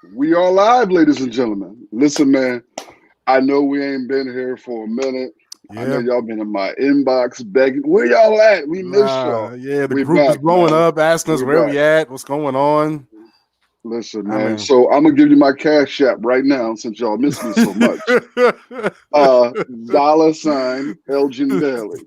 We are live, ladies and gentlemen. Listen, man, I know we ain't been here for a minute. I know Yeah. y'all been in my inbox begging. Where y'all at? We missed y'all. Yeah, the We group is back, blowing man. up, asking us We where back. we at, what's going on. Listen, I man. mean, So I'm gonna give you my cash app right now since y'all miss me so much. $sign Elgin Bailey.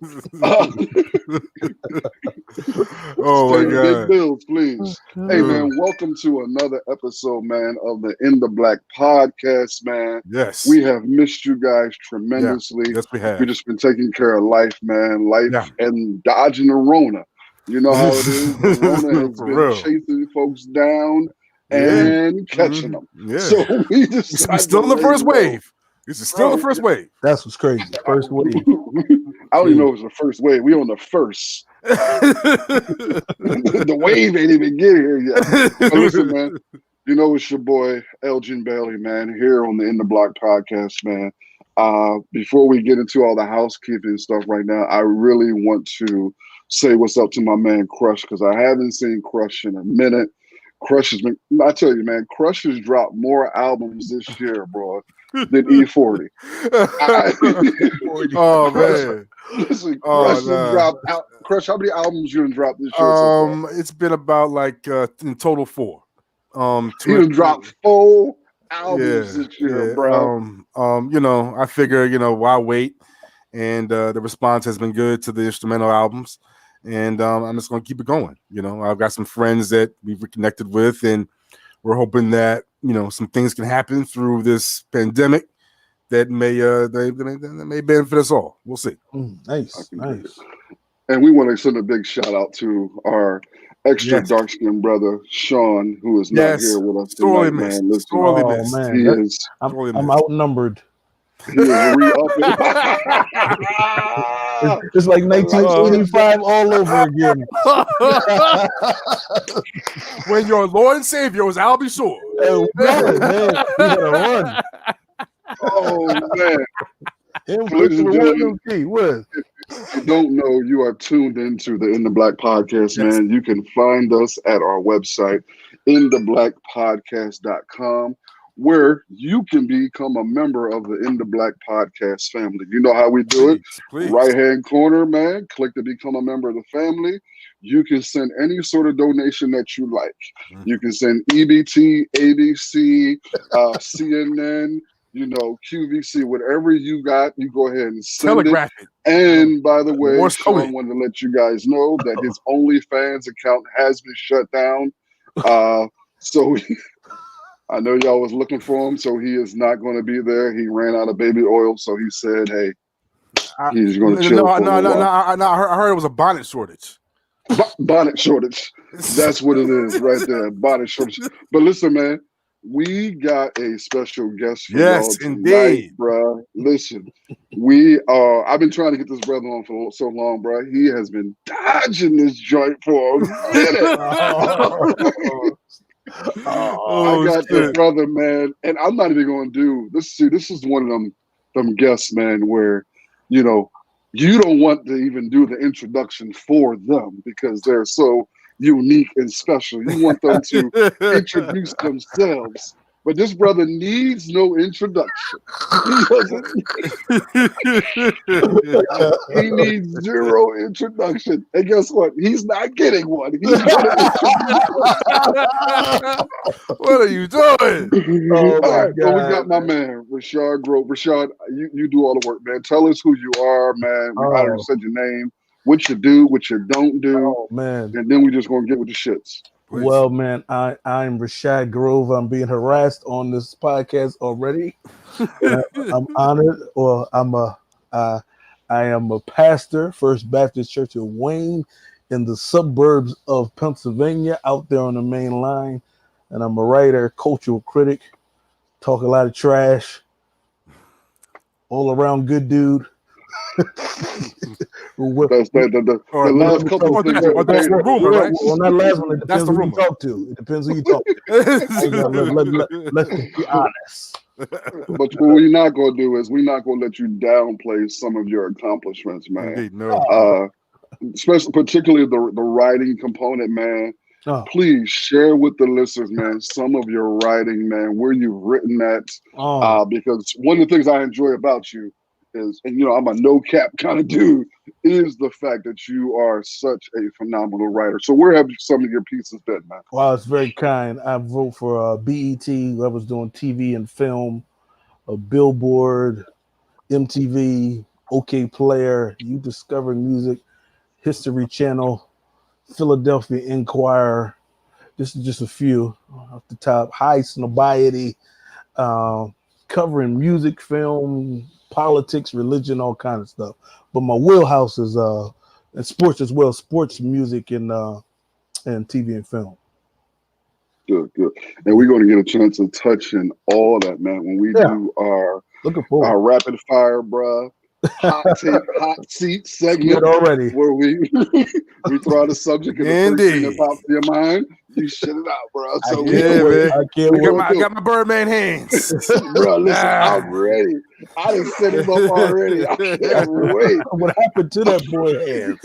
Oh Pay my the big God. bills, please. Hey, man, welcome to another episode, man, of the In the Black podcast, man. Yes. We have missed you guys Yeah. tremendously. Yes, we We've have. just been taking care of life, man. Life Yeah. and dodging the Rona. You know how it is. The Rona has For been real. chasing folks down Yeah. and catching them. Yeah. So we We're decided to still in the lay first low. wave. This is still the Bro, first wave. That's what's crazy. First wave. I don't even know if it's the first wave. We on the first. The wave ain't even get here yet. But listen, man, you know it's your boy Elgin Bailey, man, here on the In the Block podcast, man. Before we get into all the housekeeping stuff right now, I really want to say what's up to my man Crush, because I haven't seen Crush in a minute. Crush has been, I tell you, man, Crush has dropped more albums this year, bro, than E40. Oh Crush, man. listen, Oh Crush has no. dropped out. Crush, how many albums you done dropped this year so far? It's been about like in total 4. He done dropped 4 albums Yeah, this year, yeah. bro. I figure, why wait? And the response has been good to the instrumental albums, and I'm just gonna keep it going. I've got some friends that we've reconnected with, and we're hoping that some things can happen through this pandemic that may benefit us all. We'll see. Nice. And we want to send a big shout out to our extra dark skinned brother Sean, who is not here with us sorely tonight, missed. man. Listen, Sorely missed. Man, he is. I'm outnumbered. He is re-upping. It's like 1985 all over again. When your Lord and Savior was Albie Shore. Oh, man, we had a run. Oh man. Ladies and gentlemen, if you don't know, you are tuned into the In the Black podcast, man. You can find us at our website, intheblackpodcast.com, where you can become a member of the In the Black podcast family. You know how we do it? Please. Right-hand corner, man. Click to become a member of the family. You can send any sort of donation that you like. You can send EBT, ABC, CNN, QVC, whatever you got, you go ahead and send Telegraph it. And by the way, Sean wanted to let you guys know that his OnlyFans account has been shut down. So I know y'all was looking for him, so he is not going to be there. He ran out of baby oil, so he said, "Hey, he's going to chill for a while." I heard it was a bonnet shortage. Bonnet shortage. That's what it is right there. Bonnet shortage. But listen, man. We got a special guest for y'all tonight, bro. Listen, I've been trying to get this brother on for so long, bro. He has been dodging this joint for a minute. I got this brother, man, and I'm not even going to do this. See, this is one of them guests, man, where you don't want to even do the introduction for them because they're so unique and special. You want them to introduce themselves. But this brother needs no introduction. He needs zero introduction. And guess what? He's not getting one. He's going to What are you doing? All right, well, we got my man, Rashad Grove. Rashad, you do all the work, man. Tell us who you are, man. We already said your name, what you do, what you don't do. Oh, man. And then we just going to get with the shits. Please. Well, man, I'm Rashad Grove. I'm being harassed on this podcast already. I'm honored. Well, I am a pastor, First Baptist Church of Wayne, in the suburbs of Pennsylvania, out there on the main line. And I'm a writer, cultural critic, talk a lot of trash, all around good dude. The last couple of things. That's the rumor, right? On that last one, it depends who you rumor. talk to. It depends who you talk to. Let's be honest. But what we're not going to do is we're not going to let you downplay some of your accomplishments, man. Indeed, no. Particularly the writing component, man. Oh. Please share with the listeners, man, some of your writing, man, where you've written that. Because one of the things I enjoy about you is, and you know, I'm a no cap kind of dude, is the fact that you are such a phenomenal writer. So where have some of your pieces been, man? Wow, it's very kind. I wrote for BET. I was doing TV and film, Billboard, MTV, OK Player, You Discover Music, History Channel, Philadelphia Inquirer. This is just a few off the top. High Snobiety, covering music, film, politics, religion, all kinds of stuff. But my wheelhouse is and sports as well, sports, music, and TV and film. Good. And we're going to get a chance to touch in all that, man, when we do our rapid fire, bruh. Hot seat segment already where we throw out a subject and the first thing that pops to your mind, you shit it out, bro. So I can't wait. I got my Birdman hands. Bro, listen, I'm ready. I done set him up already. I can't wait. What happened to that boy hands?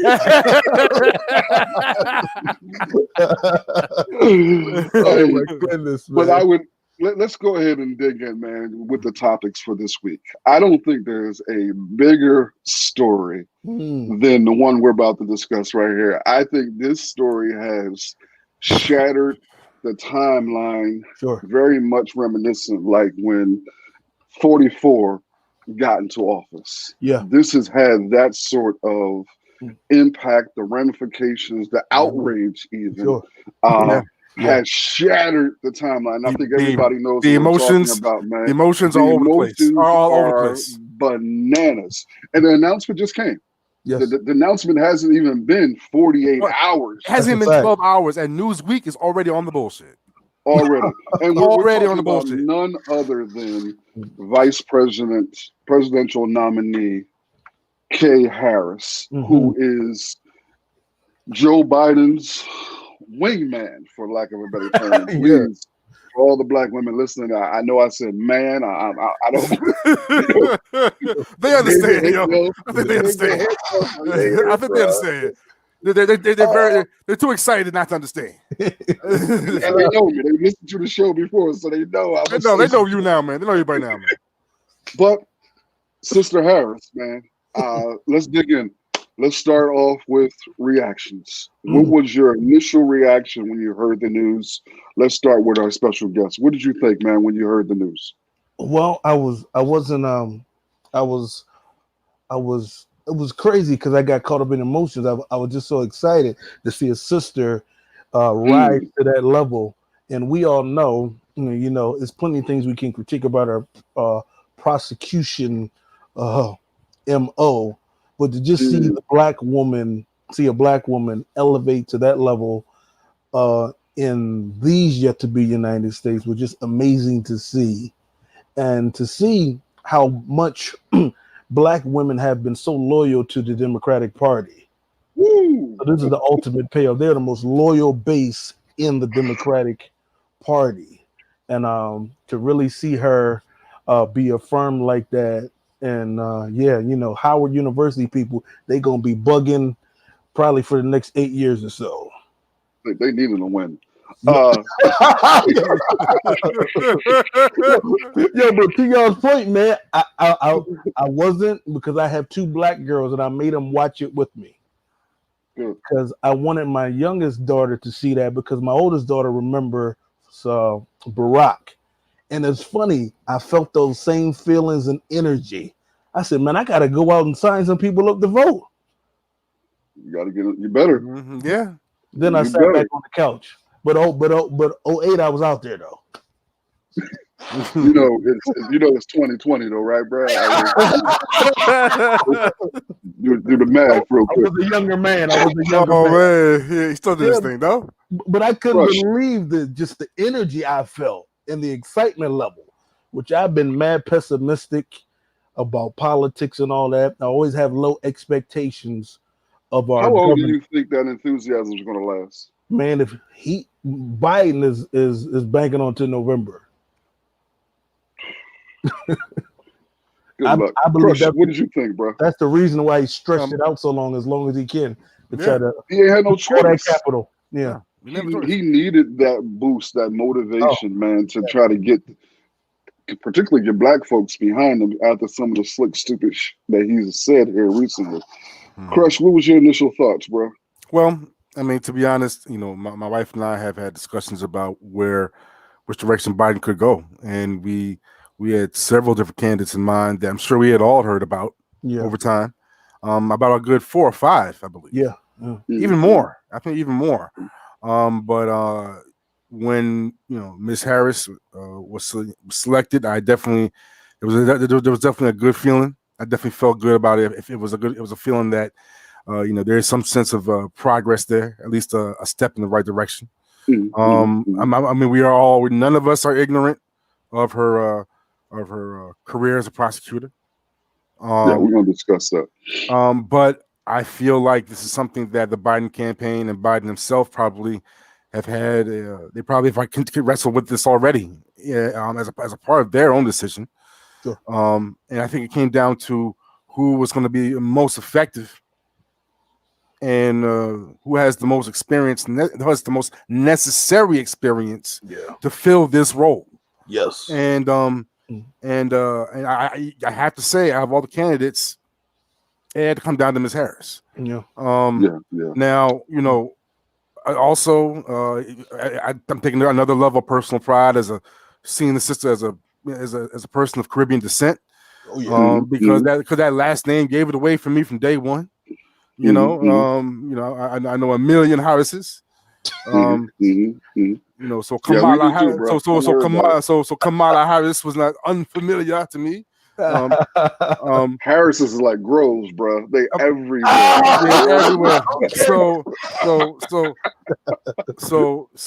Oh my goodness, man. But let's go ahead and dig in, man, with the topics for this week. I don't think there's a bigger story than the one we're about to discuss right here. I think this story has shattered the timeline, very much reminiscent like when 44 got into office. Yeah. This has had that sort of impact, the ramifications, the outrage even. Has shattered the timeline. I think everybody knows the what emotions. we're talking about, man. The emotions are all over the place. All over the place. Bananas. And the announcement just came. Yes. The announcement hasn't even been 48 hours. It hasn't even been 12 hours, and Newsweek is already on the bullshit. Already. And we're already on the about bullshit. None other than presidential nominee Kay Harris, who is Joe Biden's wingman, for lack of a better term. Please, for all the black women listening, I know I said man. I don't. They understand, yo. I think they understand. I think they understand. They're too excited not to understand. And they know me. They listened to the show before, so they know. They know you now, man. They know you by now, man. But Sister Harris, man, let's dig in. Let's start off with reactions. What was your initial reaction when you heard the news? Let's start with our special guest. What did you think, man, when you heard the news? Well, it was crazy because I got caught up in emotions. I was just so excited to see a sister rise to that level. And we all know, you know, there's plenty of things we can critique about our prosecution MO. But to just see a black woman elevate to that level in these yet to be United States was just amazing to see. And to see how much black women have been so loyal to the Democratic Party. So this is the ultimate payoff. They're the most loyal base in the Democratic Party. And to really see her be affirmed like that. And you know, Howard University people, they gonna be bugging probably for the next 8 years or so. They needed to win. But to y'all's point, man, I wasn't, because I have two black girls and I made them watch it with me. Because I wanted my youngest daughter to see that, because my oldest daughter remembers Barack. And it's funny, I felt those same feelings and energy. I said, man, I got to go out and sign some people up to vote. You got to get it. You better. Yeah. Then I sat back on the couch. But 08, I was out there, though. You know, it's 2020, though, right, Brad? Do the math real quick. I was a younger man. man. Yeah, he still did his thing, though. But I couldn't believe the energy I felt and the excitement level, which I've been mad pessimistic about politics and all that. I always have low expectations of our government. How long do you think that enthusiasm is going to last? Man, if Biden is banking on to November. Good luck. I believe what did you think, bro? That's the reason why he stretched it out so long as he can to try to. He ain't had no choice. That capital. Yeah. He needed that boost, that motivation, man, to try to particularly get black folks behind him after some of the slick, stupid that he's said here recently. Crush, what was your initial thoughts, bro? Well, I mean, to be honest, my wife and I have had discussions about which direction Biden could go, and we had several different candidates in mind that I'm sure we had all heard about over time. About a good 4 or 5, I believe. Yeah. Even more. I think even more. But when Miss Harris was selected, there was definitely a good feeling. I definitely felt good about it. If it was a feeling that there is some sense of progress there, at least a step in the right direction. I mean, none of us are ignorant of her career as a prosecutor. We're gonna discuss that. But I feel like this is something that the Biden campaign and Biden himself probably have had. They probably could wrestle with this already, as a part of their own decision. Sure. And I think it came down to who was going to be most effective and who has the most experience, who has the most necessary experience to fill this role. Yes. And I have to say, out of all the candidates, it had to come down to Ms. Harris. Yeah. Now, also, I'm taking another level of personal pride seeing the sister as a person of Caribbean descent. Because that last name gave it away for me from day one. I know a million Harrises. So Kamala Harris. So Kamala Harris was not unfamiliar to me. Harris is like Groves, bro. They everywhere. Everywhere. So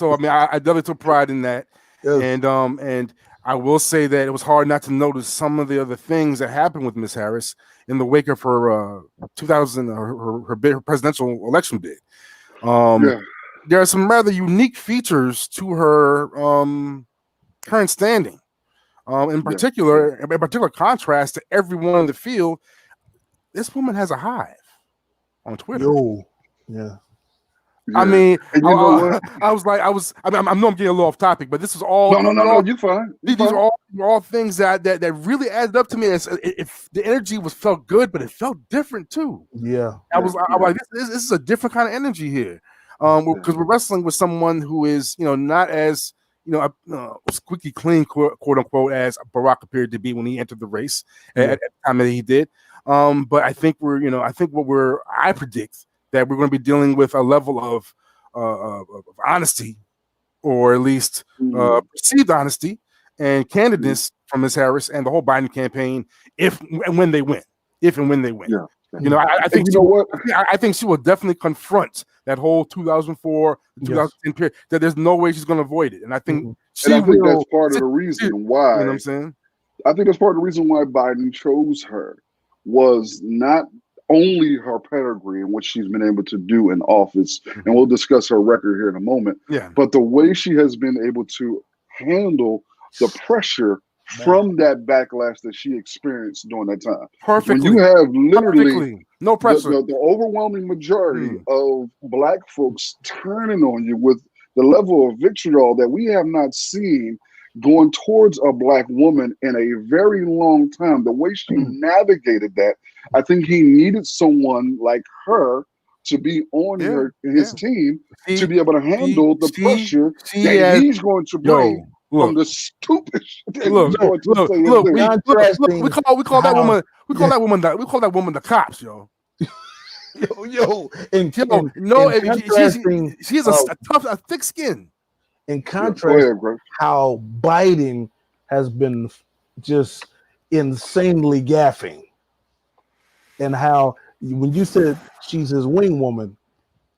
I mean, I definitely took pride in that. Yes. And I will say that it was hard not to notice some of the other things that happened with Miss Harris in the wake of her her presidential election bid. There are some rather unique features to her current standing. In particular contrast to everyone in the field, this woman has a hive on Twitter. I mean, I know I'm getting a little off topic, but this is all. No, you're fine. These are all things that really added up to me. If the energy felt good, but it felt different too. I'm like, this is a different kind of energy here, because we're wrestling with someone who is, not as squeaky clean, quote unquote, as Barack appeared to be when he entered the race at the time that he did. But I think I predict that we're going to be dealing with a level of honesty, or at least perceived honesty and candidness from Ms. Harris and the whole Biden campaign, if and when they win. I think she will definitely confront that whole 2004 2010 period. That there's no way she's going to avoid it, and I think that's part of the reason why. You know what I'm saying? I think that's part of the reason why Biden chose her was not only her pedigree and what she's been able to do in office, and we'll discuss her record here in a moment. But the way she has been able to handle the pressure from that backlash that she experienced during that time. When you have literally no pressure, the overwhelming majority of black folks turning on you with the level of vitriol that we have not seen going towards a black woman in a very long time, the way she navigated that, I think he needed someone like her to be on his team to be able to handle the pressure that he's going to bring. From the stupid shit. We call that woman the cops, yo. She's a thick skin. In contrast, how Biden has been just insanely gaffing, and how when you said she's his wing woman,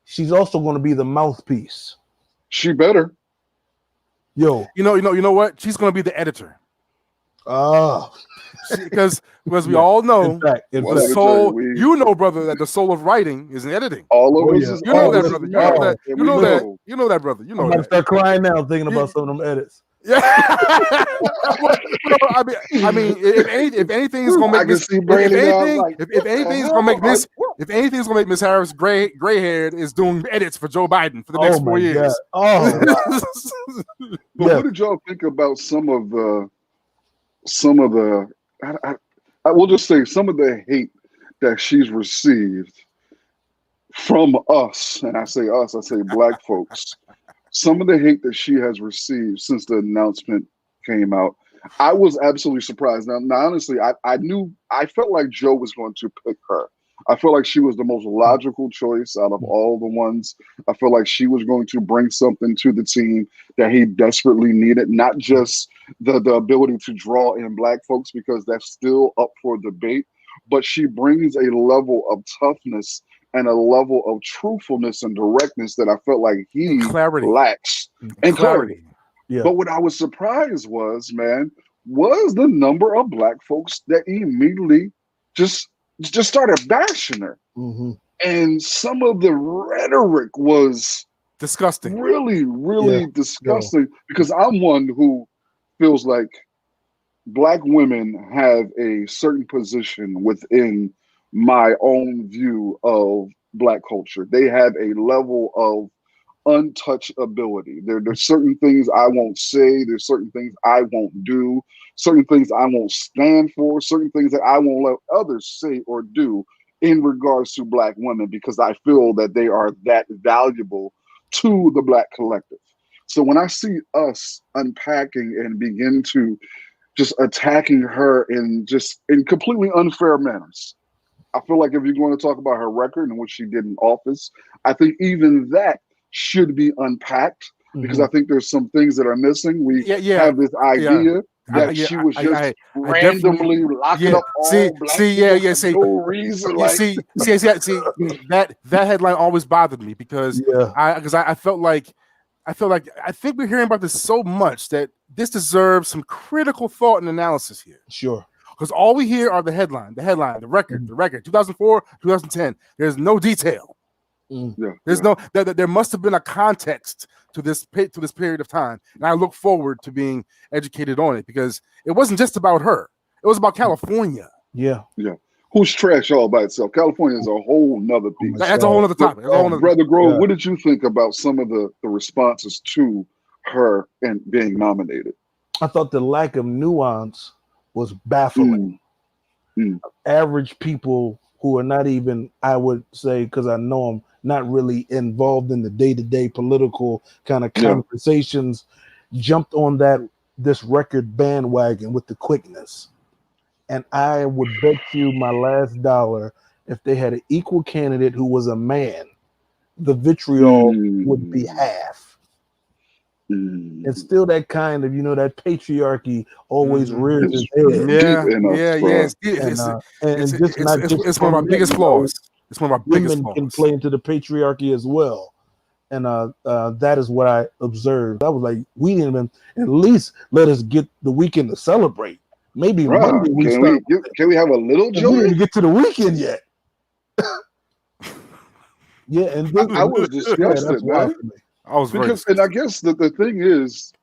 she's also going to be the mouthpiece. She better. You know what? She's going to be the editor. Because we all know the soul. Brother, that the soul of writing is in editing. All of us. You know that, brother. You know that, brother. I'm gonna start crying now thinking about some of them edits. Yeah. Well, I mean, if anything's gonna make Miss, if anything's gonna make Miss, if anything's gonna make Miss Harris gray haired, is doing edits for Joe Biden for the next 4 years. Oh, wow. But what did y'all think about some of the? I will just say some of the hate that she's received from us, and I say us, I say black folks. Some of the hate that she has received since the announcement came out, I was absolutely surprised. Now honestly, I felt like Joe was going to pick her. I felt like she was the most logical choice out of all the ones. I felt like she was going to bring something to the team that he desperately needed, not just the ability to draw in black folks, because that's still up for debate, but she brings a level of toughness and a level of truthfulness and directness that I felt like he lacks. And clarity. Yeah. But what I was surprised was the number of black folks that immediately just started bashing her. Mm-hmm. And some of the rhetoric was disgusting. Really disgusting. Because I'm one who feels like black women have a certain position within my own view of black culture. They have a level of untouchability. There's certain things I won't say. There's certain things I won't do. Certain things I won't stand for. Certain things that I won't let others say or do in regards to black women, because I feel that they are that valuable to the black collective. So when I see us unpacking and begin to just attacking her in completely unfair manners, I feel like if you're going to talk about her record and what she did in office, I think even that should be unpacked, because I think there's some things that are missing. We have this idea that she was just randomly locking up all black people for no reason. That headline always bothered me, because I felt like I think we're hearing about this so much that this deserves some critical thought and analysis here. Sure. Because all we hear are the record, 2004, 2010. There's no detail. There must have been a context to this period of time, and I look forward to being educated on it, because it wasn't just about her; it was about California. Yeah. Who's trash all by itself? California is a whole nother piece. That's a whole other topic. Brother Grove, what did you think about some of the responses to her and being nominated? I thought the lack of nuance was baffling. Average people who are not even, I would say, because I know them, not really involved in the day-to-day political kind of conversations, jumped on this record bandwagon with the quickness. And I would bet you my last dollar, if they had an equal candidate who was a man, the vitriol would be half. It's still that kind of, that patriarchy always rears its head. It's one of our biggest flaws. It's one of our biggest flaws. Women can play into the patriarchy as well. And that is what I observed. I was like, we didn't even at least let us get the weekend to celebrate. Maybe Monday can we have a little joy? We didn't get to the weekend yet. And I was disgusted, man. And I guess the thing is,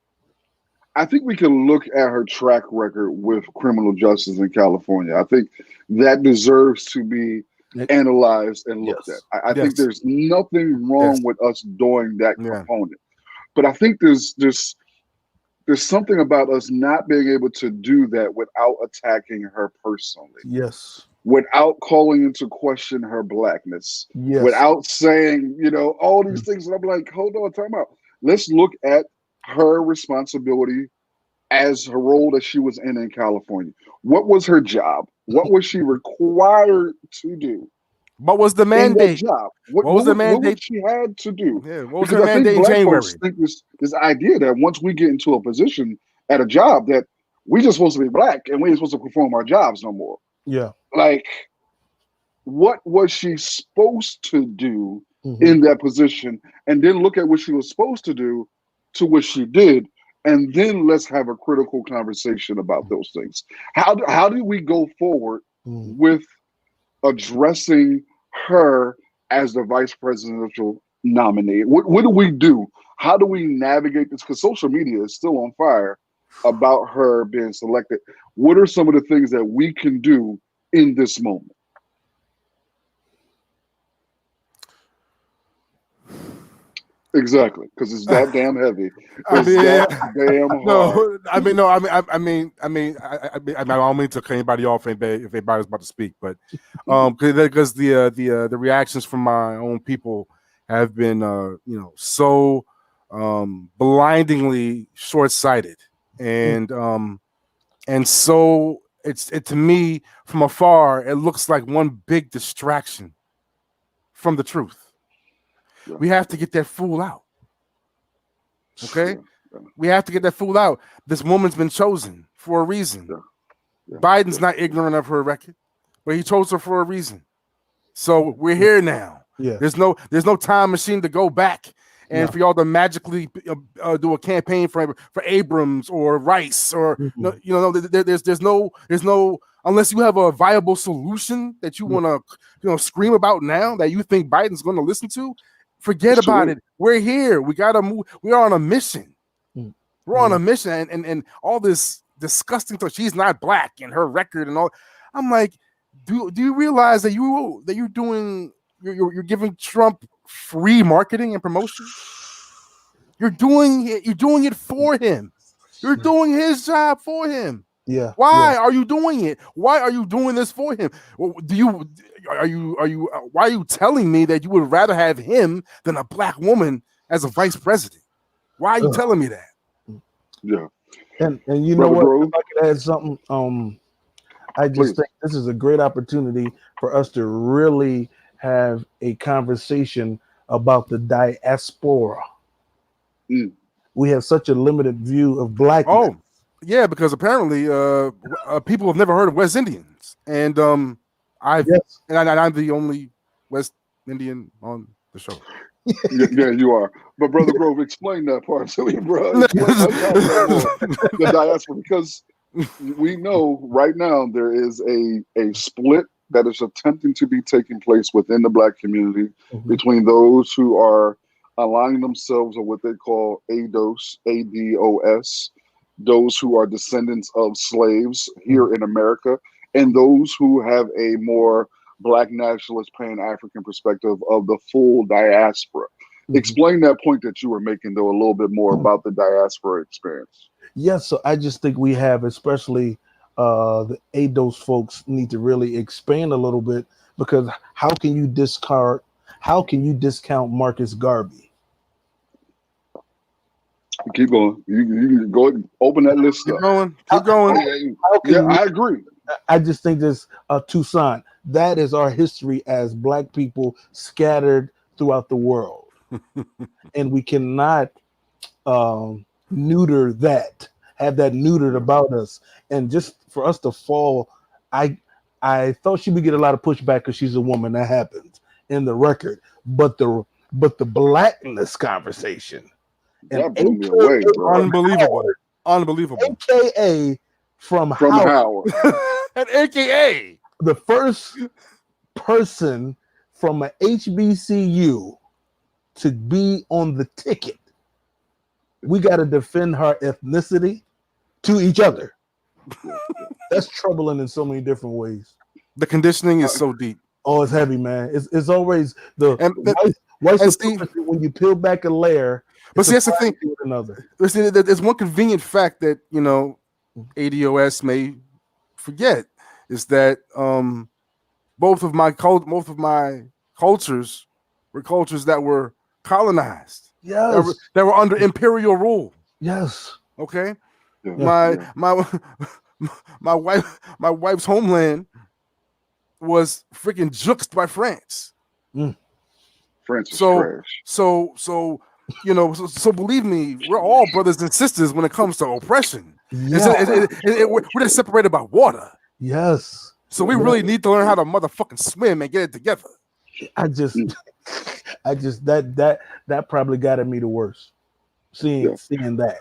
I think we can look at her track record with criminal justice in California. I think that deserves to be analyzed and looked at. I think there's nothing wrong with us doing that component, but I think there's something about us not being able to do that without attacking her personally. Yes. Without calling into question her blackness. Yes. Without saying, all these things. And I'm like, hold on, time out. Let's look at her responsibility as her role that she was in California. What was her job? What was she required to do? What was the mandate? Job? What was the mandate what she had to do? Yeah, what was her mandate in January? I think this idea that once we get into a position at a job that we just supposed to be black and we ain't supposed to perform our jobs no more. Yeah. Like, what was she supposed to do in that position? And then look at what she was supposed to do to what she did. And then let's have a critical conversation about those things. How do we go forward with addressing her as the vice presidential nominee? What do we do? How do we navigate this? Because social media is still on fire about her being selected. What are some of the things that we can do in this moment? Exactly, because it's that damn heavy. It's that damn hard. I don't mean to cut anybody off if anybody's about to speak, but because the reactions from my own people have been so blindingly short-sighted, and so it to me from afar it looks like one big distraction from the truth. Yeah. We have to get that fool out. Okay? Yeah. We have to get that fool out. This woman's been chosen for a reason. Yeah. Biden's not ignorant of her record, but he chose her for a reason. So we're here now. Yeah. There's no time machine to go back and for y'all to magically do a campaign for Abrams or Rice or there's no unless you have a viable solution that you want to scream about now that you think Biden's going to listen to. Forget about it. We're here. We gotta move. We are on a mission. We're on a mission, and all this disgusting stuff. She's not black and her record and all. I'm like, do you realize that you're giving Trump free marketing and promotion? You're doing it for him. You're doing his job for him. Yeah. Why are you doing it? Why are you doing this for him? Why are you telling me that you would rather have him than a black woman as a vice president? Why are you telling me that? Yeah. And you know what? If I could add something, I just think this is a great opportunity for us to really have a conversation about the diaspora. We have such a limited view of blackness. Oh, yeah, because apparently people have never heard of West Indians, and I'm the only West Indian on the show. Yeah, you are. But Brother Grove, explain that part to me, bro. The diaspora, because we know right now there is a split that is attempting to be taking place within the black community between those who are aligning themselves with what they call ADOS, ADOS, those who are descendants of slaves here in America, and those who have a more black nationalist pan-African perspective of the full diaspora. Explain that point that you were making, though, a little bit more about the diaspora experience. Yes, so I just think we have, especially the ADOS folks, need to really expand a little bit, because how can you discount Marcus Garvey? Keep going. You go ahead and open that list up. Keep going. I agree. I just think this Toussaint, that is our history as black people scattered throughout the world. And we cannot neuter that, have that neutered about us. And just for us to fall, I thought she would get a lot of pushback because she's a woman. That happens in the record. But the blackness conversation. That blew me away, bro. Unbelievable. AKA from Howard. And AKA the first person from a HBCU to be on the ticket. We got to defend her ethnicity to each other. That's troubling in so many different ways. The conditioning is so deep. Oh, it's heavy, man. It's always white supremacy when you peel back a layer. But see, that's the thing. There's one convenient fact that ADOS may forget, is that both of my cultures were cultures that were colonized. Yes. That were under imperial rule. Yes. Okay. Yeah. My wife's homeland was freaking juxed by France. France is trash. So believe me, we're all brothers and sisters when it comes to oppression. Yeah. We're just separated by water. Yes. So we really need to learn how to motherfucking swim and get it together. I just that probably got at me the worst. Seeing that.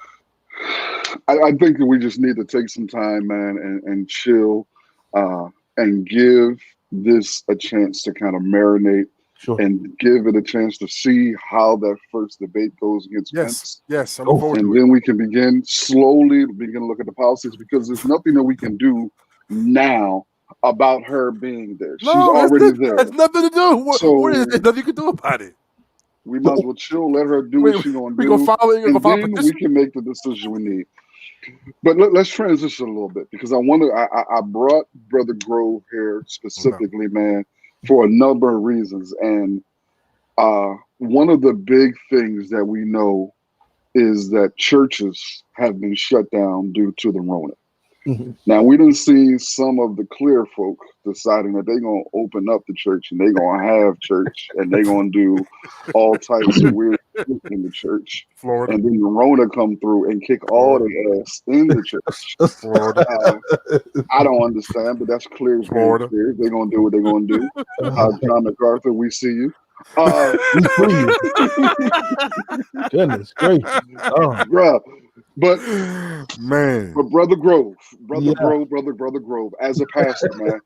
I think that we just need to take some time, man, and chill, and give this a chance to kind of marinate Sure. and give it a chance to see how that first debate goes against Pence. Yes, I'm looking forward And to it. then we can slowly begin to look at the politics, because there's nothing that we can do now about her being there. She's already there. That's nothing to do. What is it? There's nothing you can do about it. We might as well chill, let her do what she's going to do, and then we can make the decision we need. But let's transition a little bit, because I brought Brother Grove here specifically, man, for a number of reasons. And one of the big things that we know is that churches have been shut down due to the Rona. Mm-hmm. Now, we done see some of the clear folk deciding that they're going to open up the church and they're going to have church and they're going to do all types of weird shit in the church. Florida. And then the Rona come through and kick all the ass in the church. Florida. I don't understand, but that's clear. Florida. Clear. They're going to do what they're going to do. John MacArthur, we see you. Goodness gracious. Oh. Bruh. But man, but Brother Grove, Brother Grove, as a pastor, man,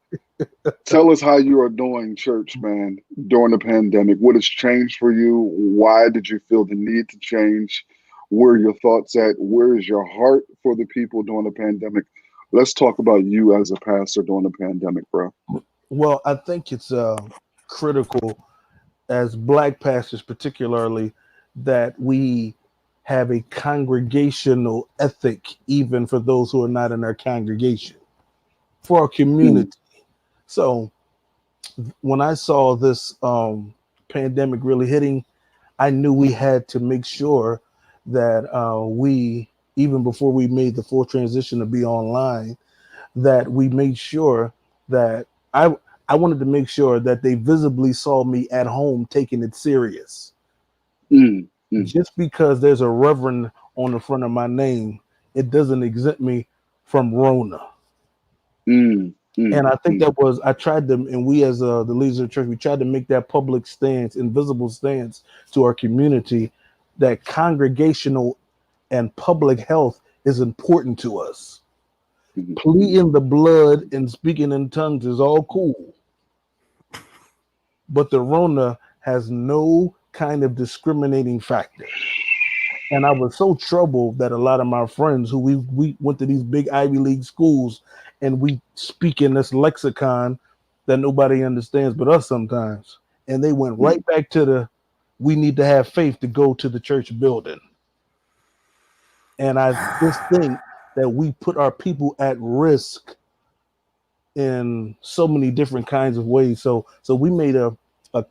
tell us how you are doing church, man, during the pandemic. What has changed for you? Why did you feel the need to change? Where are your thoughts at? Where is your heart for the people during the pandemic? Let's talk about you as a pastor during the pandemic, bro. Well, I think it's critical as Black pastors, particularly, that we have a congregational ethic, even for those who are not in our congregation, for our community. So when I saw this pandemic really hitting, I knew we had to make sure that we, even before we made the full transition to be online, that we made sure that I wanted to make sure that they visibly saw me at home taking it serious. Just because there's a reverend on the front of my name, it doesn't exempt me from Rona. And I think I tried to, and we as the leaders of the church, we tried to make that public stance, invisible stance to our community, that congregational and public health is important to us. Pleading the blood and speaking in tongues is all cool, but the Rona has no kind of discriminating factor. And I was so troubled that a lot of my friends who we went to these big Ivy League schools and we speak in this lexicon that nobody understands but us sometimes. And they went right back to we need to have faith to go to the church building. And I just think that we put our people at risk in so many different kinds of ways. So we made a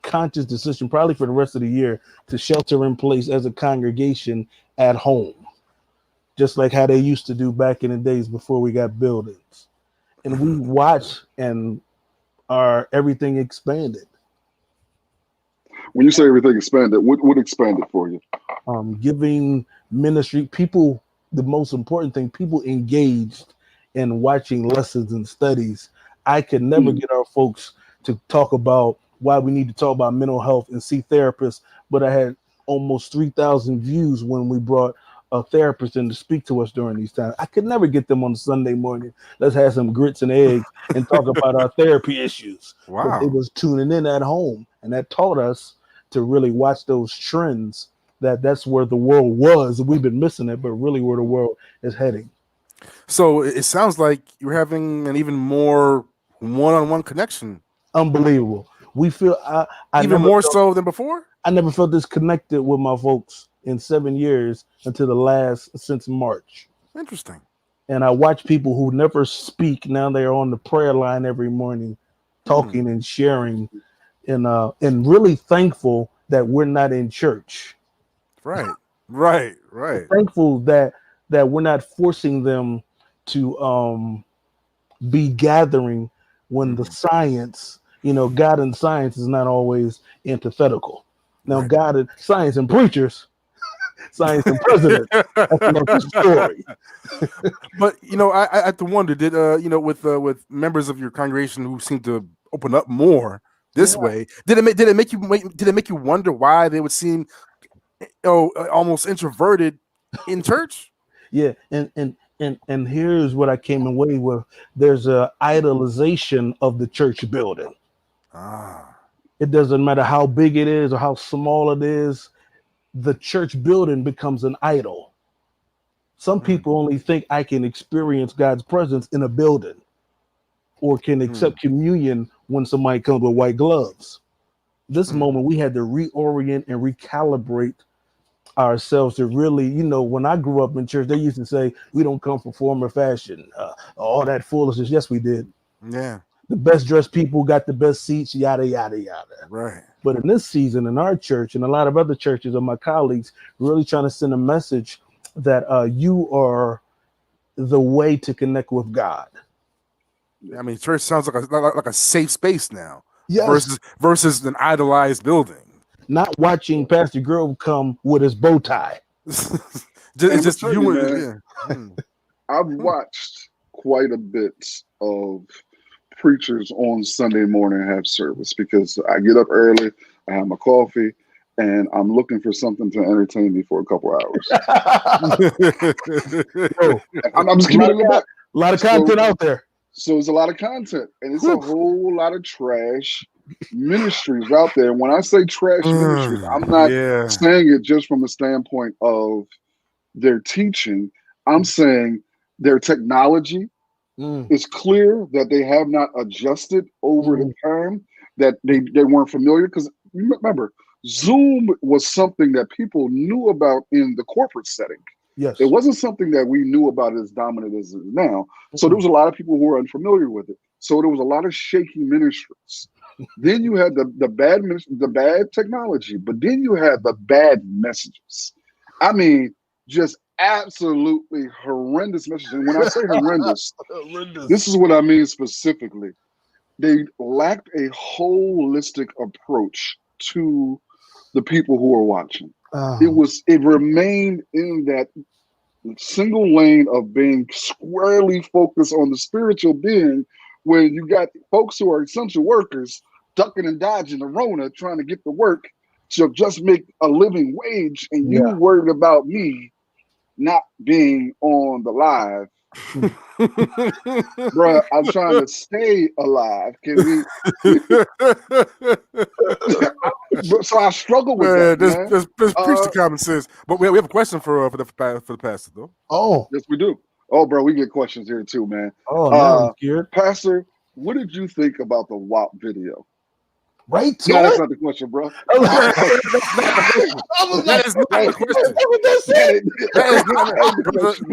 conscious decision, probably for the rest of the year, to shelter in place as a congregation at home, just like how they used to do back in the days before we got buildings. And we watch and everything expanded. When you say everything expanded, what expanded for you? Giving ministry, people, the most important thing, people engaged in watching lessons and studies. I could never get our folks to talk about why we need to talk about mental health and see therapists, but I had almost 3,000 views when we brought a therapist in to speak to us during these times. I could never get them on Sunday morning. Let's have some grits and eggs and talk about our therapy issues. Wow. But they was tuning in at home, and that taught us to really watch those trends, that's where the world was. We've been missing it, but really where the world is heading. So it sounds like you're having an even more one-on-one connection. Unbelievable. We feel I even more so than before. I never felt this connected with my folks in 7 years since March. Interesting. And I watch people who never speak. Now they're on the prayer line every morning, talking and sharing, and really thankful that we're not in church. Right. Thankful that we're not forcing them to be gathering when the science, God and science is not always antithetical. Now, God and science and preachers, science and presidents, that's another story. But I have to wonder, did with members of your congregation who seem to open up more this way, did it make you wonder why they would seem almost introverted in church? Yeah, and here's what I came away with. There's a idolization of the church building. It doesn't matter how big it is or how small it is. The church building becomes an idol. Some people only think I can experience God's presence in a building or can accept communion when somebody comes with white gloves. This moment, we had to reorient and recalibrate ourselves to really, when I grew up in church, they used to say, we don't come for form or fashion, all that foolishness. Yes, we did. Yeah. The best dressed people got the best seats, yada, yada, yada. Right. But in this season, in our church and a lot of other churches of my colleagues, we're really trying to send a message that you are the way to connect with God. I mean, church sounds like a safe space now. Yes. Versus an idolized building. Not watching Pastor Grove come with his bow tie. It's just you, man. Yeah. I've watched quite a bit of preachers on Sunday morning have service because I get up early, I have my coffee, and I'm looking for something to entertain me for a couple hours. I'm just committing back. A lot of content out there. So it's a lot of content, and it's a whole lot of trash ministries out there. When I say trash ministries, I'm not saying it just from the standpoint of their teaching. I'm saying their technology is clear that they have not adjusted over the time, that they weren't familiar. Because remember, Zoom was something that people knew about in the corporate setting. Yes. It wasn't something that we knew about as dominant as it is now. So there was a lot of people who were unfamiliar with it. So there was a lot of shaky ministries. Then you had the bad technology, but then you had the bad messages. I mean, just absolutely horrendous messages. And when I say horrendous, this is what I mean specifically. They lacked a holistic approach to the people who are watching. It remained in that single lane of being squarely focused on the spiritual being, where you got folks who are essential workers ducking and dodging the Rona, trying to get to work to just make a living wage, and you worried about me not being on the live. Bruh, I'm trying to stay alive. Can we? So I struggle with that. Just preach the common sense. But we have a question for the pastor, though. Oh, yes, we do. Oh, bro, we get questions here too, man. Oh, no, I'm scared. Pastor, what did you think about the WAP video? Right? No, that's not the question, bro. That is not the question.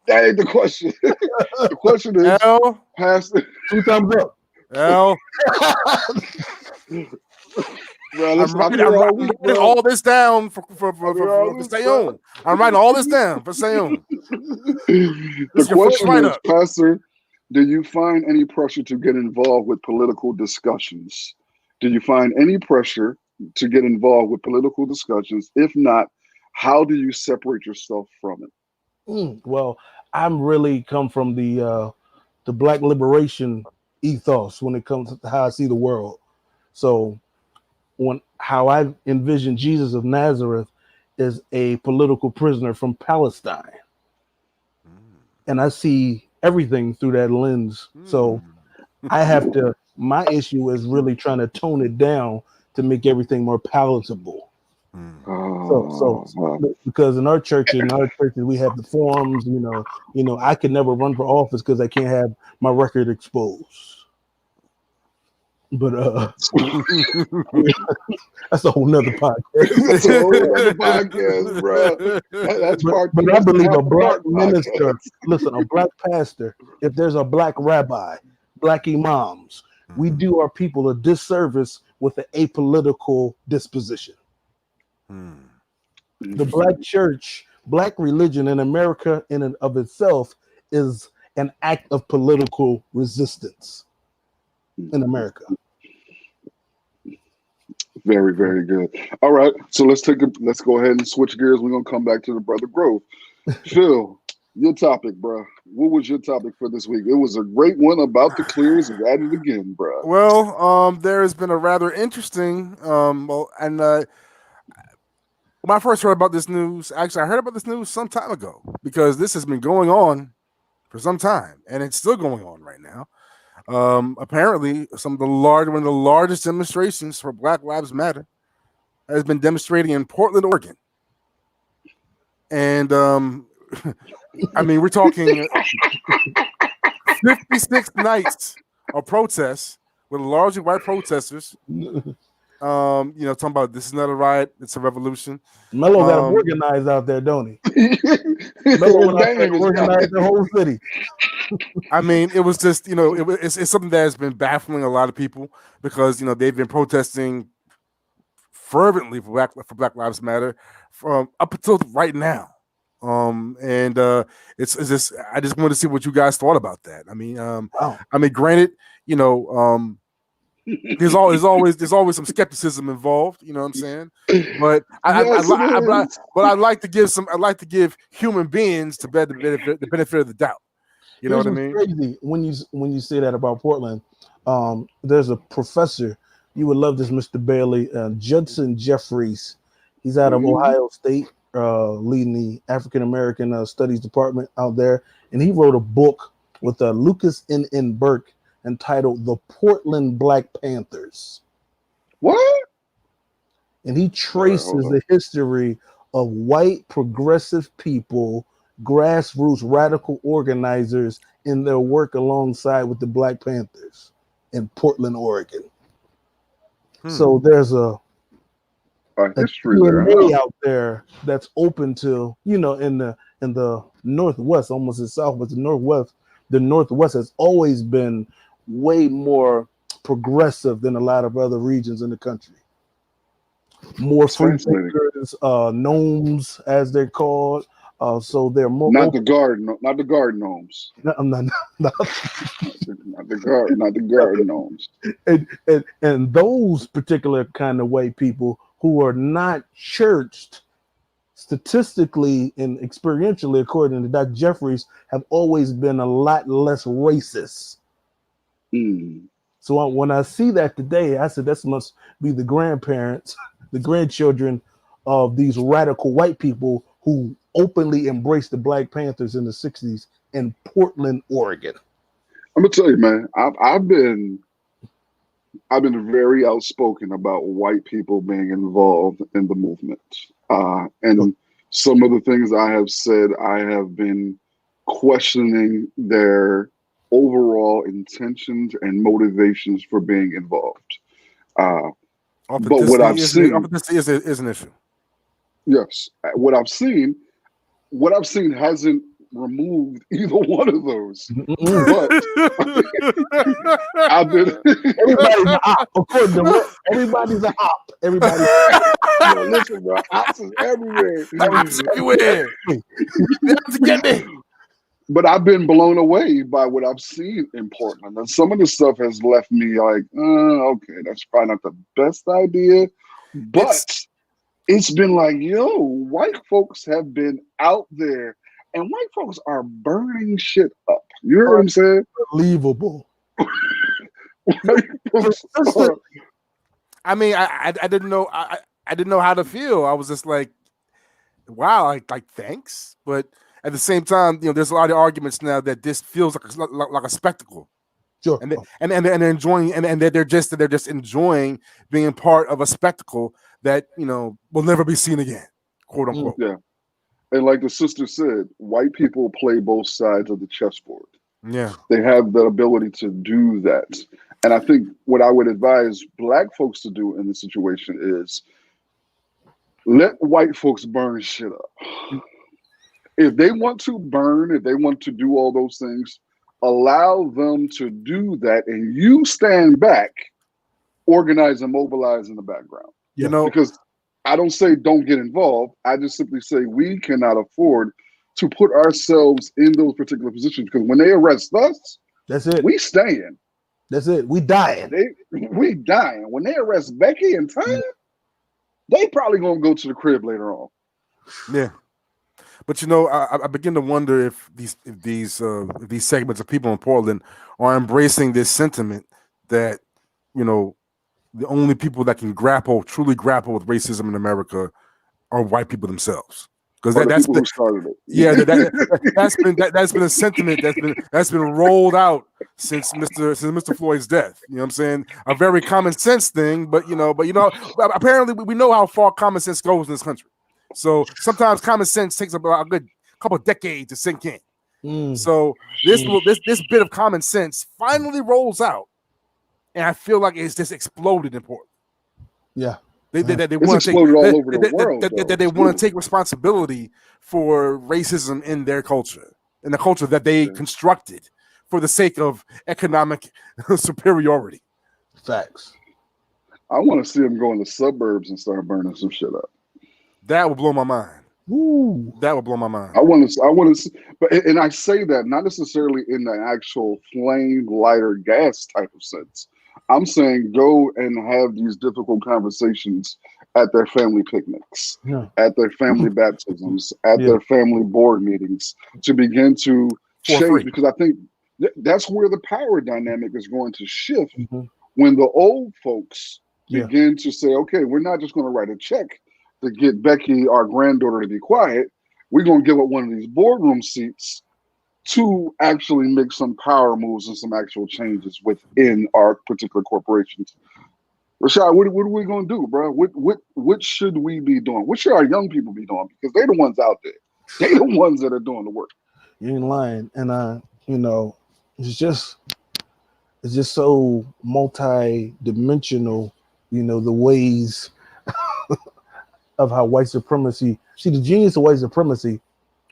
That ain't the question. The question is, L, Pastor. 2 thumbs up. L. Bro, I'm writing all this down for Sayon. I'm writing all this down for Sayon. The question is, Pastor, do you find any pressure to get involved with political discussions? Do you find any pressure to get involved with political discussions? If not, how do you separate yourself from it? Well, I'm really come from the Black liberation ethos when it comes to how I see the world. So how I envision Jesus of Nazareth is a political prisoner from Palestine. And I see everything through that lens. So I have to, my issue is really trying to tone it down to make everything more palatable. So because in our churches, we have the forums, I could never run for office because I can't have my record exposed. But that's a whole nother podcast. That's a whole other podcast, bro. That's but I believe a black minister, a black pastor, if there's a black rabbi, black imams, we do our people a disservice with an apolitical disposition. The black church, black religion in America in and of itself is an act of political resistance in America. Very, very good. All right, so let's go ahead and switch gears. We're gonna come back to the Brother Grove. Phil, your topic, bro. What was your topic for this week? It was a great one about the clears and at it again, bro. Well, there has been a rather interesting, when I first heard about this news, actually I heard about this news some time ago because this has been going on for some time and it's still going on right now. Apparently, one of the largest demonstrations for Black Lives Matter has been demonstrating in Portland, Oregon. And I mean, we're talking 56 nights of protests with largely white protesters. Talking about this is not a riot, it's a revolution. Mello got him organized out there, don't he? Mello went out there and organized the whole city. I mean, it was just, it's something that has been baffling a lot of people because, they've been protesting fervently for Black Lives Matter from up until right now. It's just, I just wanted to see what you guys thought about that. I mean, granted, there's always some skepticism involved, you know what I'm saying? But I'd like to give human beings the benefit of the doubt. You know what I mean? Crazy when you say that about Portland. There's a professor, you would love this, Mr. Bailey, Judson Jeffries. He's out of Ohio State, leading the African American Studies Department out there, and he wrote a book with Lucas N. Burke entitled "The Portland Black Panthers." What? And he traces the history of white progressive people, grassroots radical organizers in their work alongside with the Black Panthers in Portland, Oregon. So there's a history DNA out there that's open to, in the Northwest, almost the South, but the Northwest has always been way more progressive than a lot of other regions in the country. More free thinkers, gnomes as they're called. So they're more not the guard gnomes. Not the guard gnomes. And those particular kind of white people who are not churched, statistically and experientially, according to Dr. Jeffries, have always been a lot less racist. So when I see that today, I said, this must be the grandparents, the grandchildren of these radical white people who openly embraced the Black Panthers in the 60s in Portland, Oregon. I'm gonna tell you, man, I've been very outspoken about white people being involved in the movement. And some of the things I have said, I have been questioning their overall intentions and motivations for being involved. But what I've seen is an issue. Yes, what I've seen hasn't removed either one of those. But I've been everybody's an op. According to everybody's an op. Everybody. Listen, bro, ops is everywhere. Everywhere. To get me. But I've been blown away by what I've seen in Portland. And some of the stuff has left me like, okay, that's probably not the best idea. But it's been like, white folks have been out there and white folks are burning shit up. You hear what I'm saying? Unbelievable. I mean, I didn't know. I didn't know how to feel. I was just like, wow, like thanks. But at the same time, there's a lot of arguments now that this feels like a spectacle. Sure. And they're enjoying, and they're just enjoying being part of a spectacle that will never be seen again, quote unquote. Yeah. And like the sister said, white people play both sides of the chessboard. Yeah. They have the ability to do that. And I think what I would advise Black folks to do in this situation is let white folks burn shit up. If they want to burn, if they want to do all those things, allow them to do that, and you stand back, organize and mobilize in the background. Because I don't say don't get involved. I just simply say we cannot afford to put ourselves in those particular positions, because when they arrest us, that's it. We staying. That's it. We dying. We dying. When they arrest Becky and Ty, they probably gonna go to the crib later on. Yeah. But I begin to wonder if these segments of people in Portland are embracing this sentiment that the only people that can truly grapple with racism in America are white people themselves. Because that's been started it. Yeah, that's been a sentiment that's been rolled out since Mr. Floyd's death. You know what I'm saying? A very common sense thing, but apparently we know how far common sense goes in this country. So sometimes common sense takes about a good couple of decades to sink in. So this bit of common sense finally rolls out, and I feel like it's just exploded in Portland. Yeah. They want to take all over the world. They want to take responsibility for racism in their culture, in the culture that they constructed for the sake of economic superiority. Facts. I want to see them go in the suburbs and start burning some shit up. That would blow my mind. Ooh. That would blow my mind. I want to, but and I say that not necessarily in the actual flame, lighter, gas type of sense. I'm saying go and have these difficult conversations at their family picnics, at their family baptisms, at their family board meetings to begin to change, because I think that's where the power dynamic is going to shift when the old folks begin to say, okay, we're not just going to write a check to get Becky, our granddaughter, to be quiet. We're going to give up one of these boardroom seats to actually make some power moves and some actual changes within our particular corporations. Rashad, what are we going to do, bro? What should we be doing? What should our young people be doing? Because they're the ones out there. They're the ones that are doing the work. You ain't lying. And it's just so multi-dimensional, the ways of how white supremacy, see, the genius of white supremacy,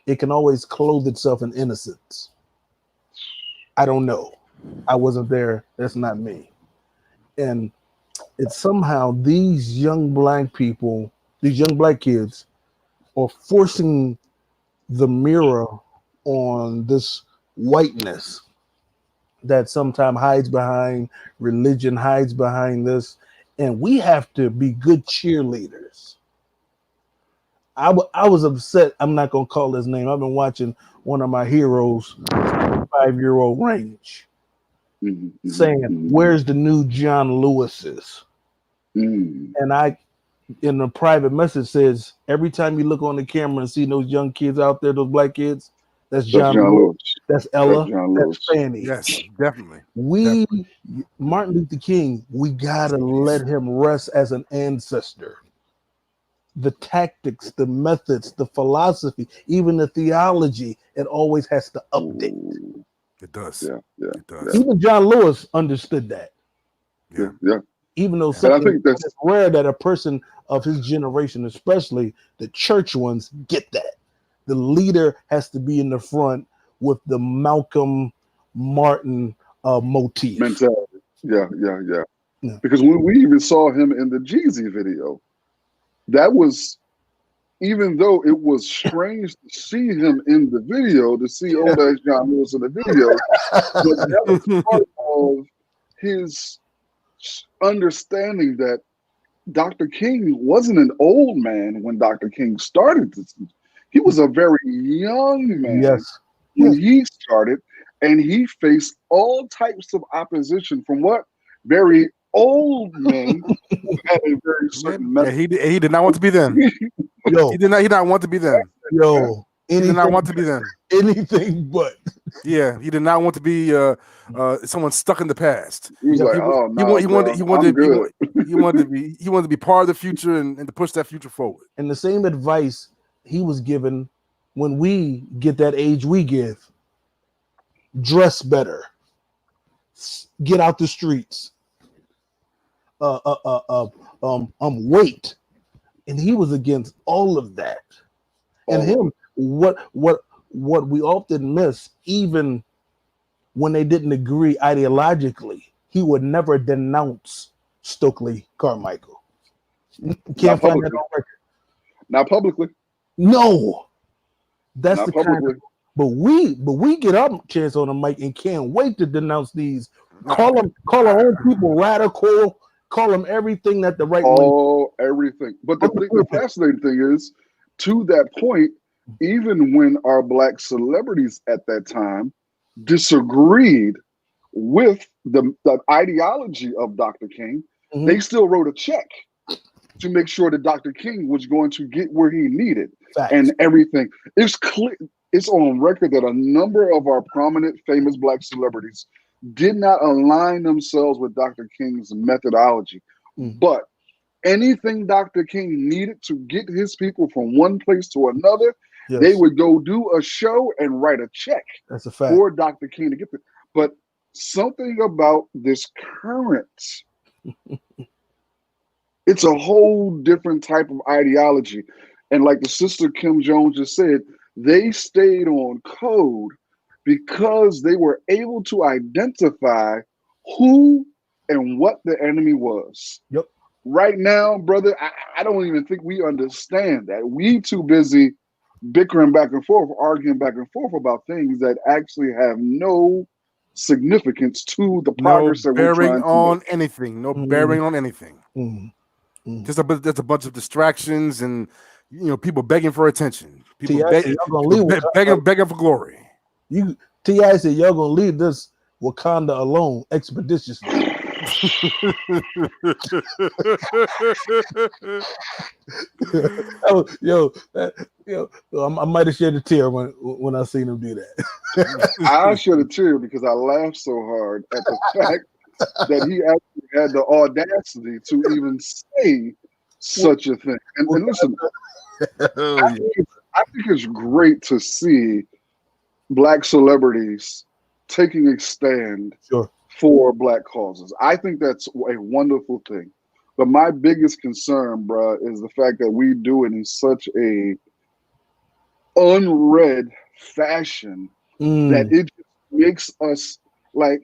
it can always clothe itself in innocence. I don't know. I wasn't there. That's not me. And it's somehow these young black people, these young black kids are forcing the mirror on this whiteness that sometimes hides behind religion, hides behind this. And we have to be good cheerleaders. I was upset. I'm not going to call his name. I've been watching one of my heroes, 5-year-old range, saying, where's the new John Lewis's? And in the private message says, every time you look on the camera and see those young kids out there, those black kids, that's John Lewis. That's Ella. That's Fanny. Yes, definitely. Martin Luther King, we got to let him rest as an ancestor. The tactics, the methods, the philosophy, even the theology, it always has to update. It does. Yeah. It does. Even John Lewis understood that. Yeah. Even though I think that's rare that a person of his generation, especially the church ones, get that. The leader has to be in the front with the Malcolm Martin motif. Mentality. Yeah. Because when we even saw him in the Jeezy video, that was, even though it was strange to see him in the video, to see old ass John Lewis in the video, but that was part of his understanding that Dr. King wasn't an old man when Dr. King started this. He was a very young man when he started, and he faced all types of opposition from very old men who had a very certain method. He did not want to be them. He did not want to be them. He did not want to be them. Anything but. Yeah, he did not want to be someone stuck in the past. He was like, he wanted to be part of the future and to push that future forward. And the same advice he was given when we get that age we give: dress better, get out the streets, wait. And he was against all of that. And what we often miss, even when they didn't agree ideologically, he would never denounce Stokely Carmichael. You can't find that on record. Not publicly. No. That's Not the publicly. kind of, but we get our chance on the mic and can't wait to denounce these. Call our own people radical, call them everything that the right wing. Everything. But the fascinating thing is, to that point, even when our black celebrities at that time disagreed with the ideology of Dr. King, they still wrote a check to make sure that Dr. King was going to get where he needed. Facts. And everything. It's clear. It's on record that a number of our prominent, famous black celebrities did not align themselves with Dr. King's methodology. But anything Dr. King needed to get his people from one place to another, they would go do a show and write a check. That's a fact. For Dr. King to get there. But something about this current, it's a whole different type of ideology. And like the sister Kim Jones just said, they stayed on code because they were able to identify who and what the enemy was. Yep. Right now, brother, I don't even think we understand that. We too busy bickering back and forth, arguing back and forth about things that actually have no significance to the progress that we're trying to make. Anything. No bearing on anything. Just a bunch of distractions and people begging for attention. People begging for glory. T.I. said y'all gonna leave this Wakanda alone expeditiously. I might have shed a tear when I seen him do that. I shed a tear because I laughed so hard at the fact that he actually had the audacity to even say such a thing. And listen, I think it's great to see Black celebrities taking a stand for Black causes. I think that's a wonderful thing. But my biggest concern, bruh, is the fact that we do it in such a unread fashion that it just makes us like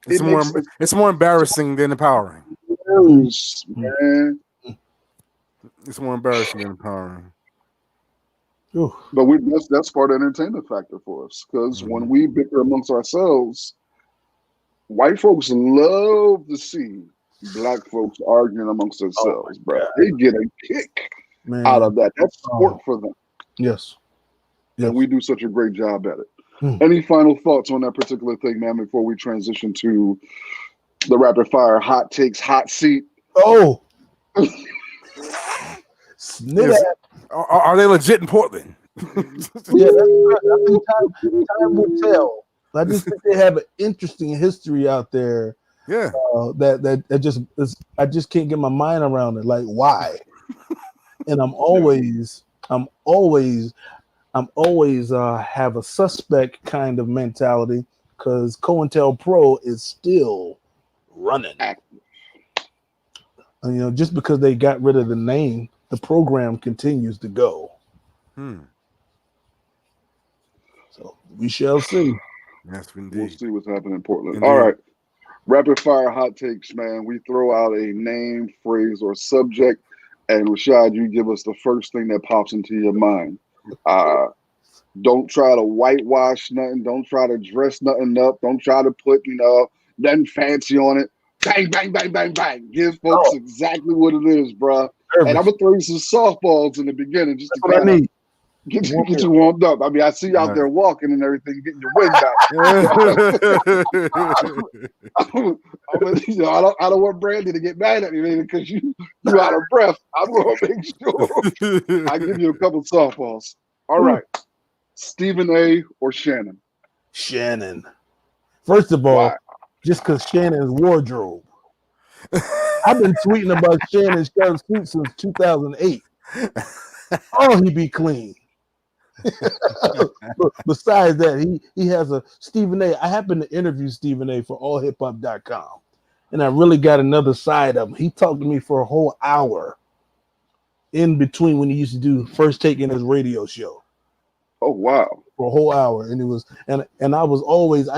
it's more embarrassing than empowering. Man. It's more embarrassing than empowering. But that's part of the entertainment factor for us, because when we bicker amongst ourselves, white folks love to see Black folks arguing amongst themselves, bro. They get a kick out of that. That's sport for them. Yes. And we do such a great job at it. Any final thoughts on that particular thing, man, before we transition to the rapid fire hot takes hot seat? Oh. Are they legit in Portland? Yeah, I think time will tell. I just think they have an interesting history out there. Yeah, that I just can't get my mind around it. Like, why? And I'm always have a suspect kind of mentality because COINTELPRO is still running. And, just because they got rid of the name, the program continues to go. So we shall see. Yes, indeed. We'll see what's happening in Portland. Indeed. All right. Rapid fire hot takes, man. We throw out a name, phrase, or subject, and Rashad, you give us the first thing that pops into your mind. Don't try to whitewash nothing. Don't try to dress nothing up. Don't try to put, nothing fancy on it. Bang, bang, bang, bang, bang. Give folks exactly what it is, bro. And I'm gonna throw you some softballs in the beginning just to kind of get you warmed up. I mean, I see you out there walking and everything, getting your wind out. I don't want Brandy to get mad at me, man, because you out of breath. I'm gonna make sure I give you a couple softballs. All right, Stephen A. or Shannon? Shannon. First of all, just because Shannon's wardrobe. I've been tweeting about Shannon's shirt suit since 2008. Oh, he be clean. But besides that, he has a Stephen A. I happened to interview Stephen A. for allhiphop.com, and I really got another side of him. He talked to me for a whole hour in between when he used to do First Take in his radio show. Oh, wow. For a whole hour. And it was and I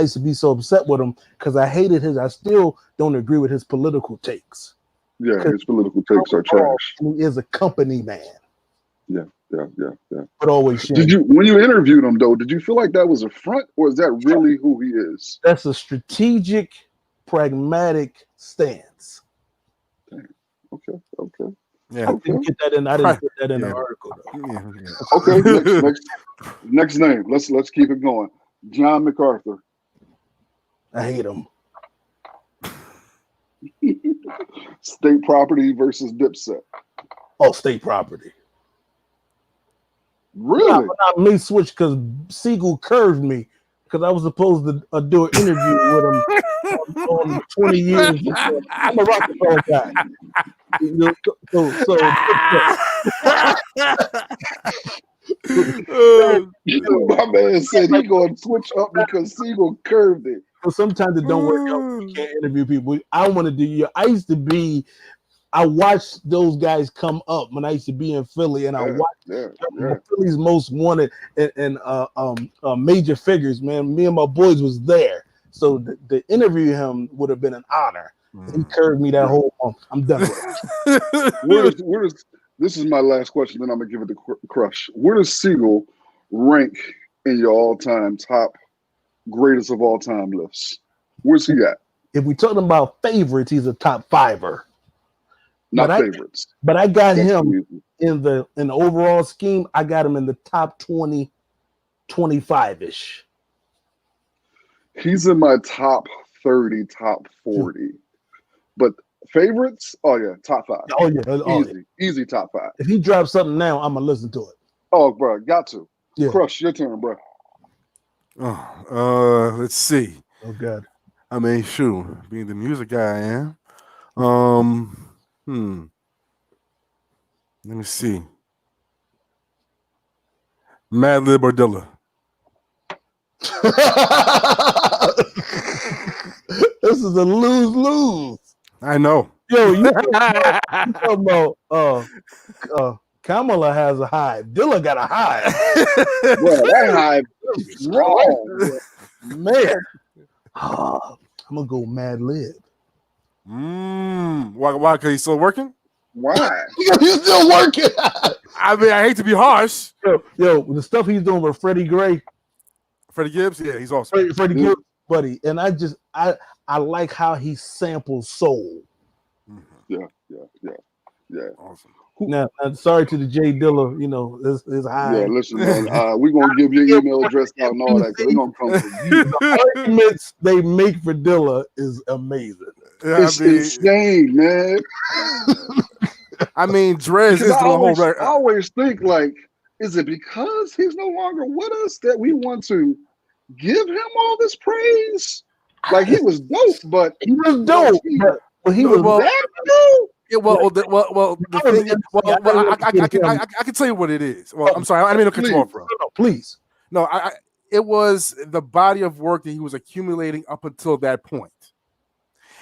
used to be so upset with him because I hated I still don't agree with his political takes. Yeah, his political takes are trash. He is a company man. Yeah. But always when you interviewed him though, did you feel like that was a front, or is that really who he is? That's a strategic, pragmatic stance. Damn. Okay. Yeah. I didn't put that in the article though. Yeah. Okay, next name. Let's keep it going. John MacArthur. I hate him. State Property versus Dipset. Oh, State Property. Really? Not me switch because Siegel curved me because I was supposed to do an interview with him on 20 years. I'm a rock and roll guy. You know, My man said he going to switch up because Siegel curved it. So sometimes it don't work out. You can't interview people. I want to do. I watched those guys come up when I used to be in Philly, and I watched Philly's most wanted and major figures. Man, me and my boys was there, so to interview him would have been an honor. He curved me that whole month. I'm done with it. This is my last question, then I'm gonna give it to Crush. Where does Siegel rank in your all-time top greatest of all time lists? Where's he at? If we're talking about favorites, he's a top fiver. Not favorites. But I got him in the overall scheme. I got him in the top 20, 25-ish. He's in my top 30, top 40. But favorites? Oh yeah, top 5. Oh yeah, easy top 5. If he drops something now, I'm gonna listen to it. Oh, bro, got to. Yeah. Crush, your turn, bro. Let's see. Oh God. I mean, shoot, being the music guy I am. Let me see. Madlib or Dilla? This is a lose-lose. I know. Yo, you talking about Kamala has a hive. Dilla got a hive. Bro, that hive is wrong. Man. I'm gonna go Mad Lib. Why? Because he's still working? Why? He's still working. I mean, I hate to be harsh. Yo, the stuff he's doing with Freddie Gray. Freddie Gibbs, yeah, he's awesome. Freddie Gibbs, buddy. And I like how he samples soul. Yeah. Awesome. Now, sorry to the J Dilla, is high. Yeah, listen, man. We're gonna give your email address out and all that. We're gonna come for you. The arguments they make for Dilla is amazing. It's insane, man. I mean, Drez is the whole record. I always think, like, is it because he's no longer with us that we want to give him all this praise? Like, he was dope, but he was dope. But he was that dope. Yeah, the thing is, I can tell you what it is. Well, I'm sorry, I didn't mean to cut you off, bro. No, please. No, it was the body of work that he was accumulating up until that point,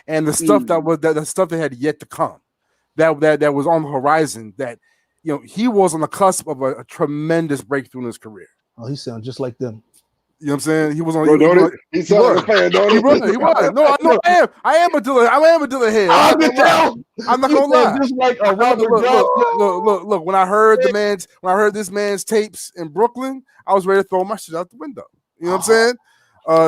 and the stuff the stuff that had yet to come, that was on the horizon. That he was on the cusp of a tremendous breakthrough in his career. Oh, he sounds just like them. You know what I'm saying? He was on. He was. No, I am a Dilla head. I'm not gonna lie. Just like a Robert Look. When I heard this man's tapes in Brooklyn, I was ready to throw my shit out the window. You know what I'm saying?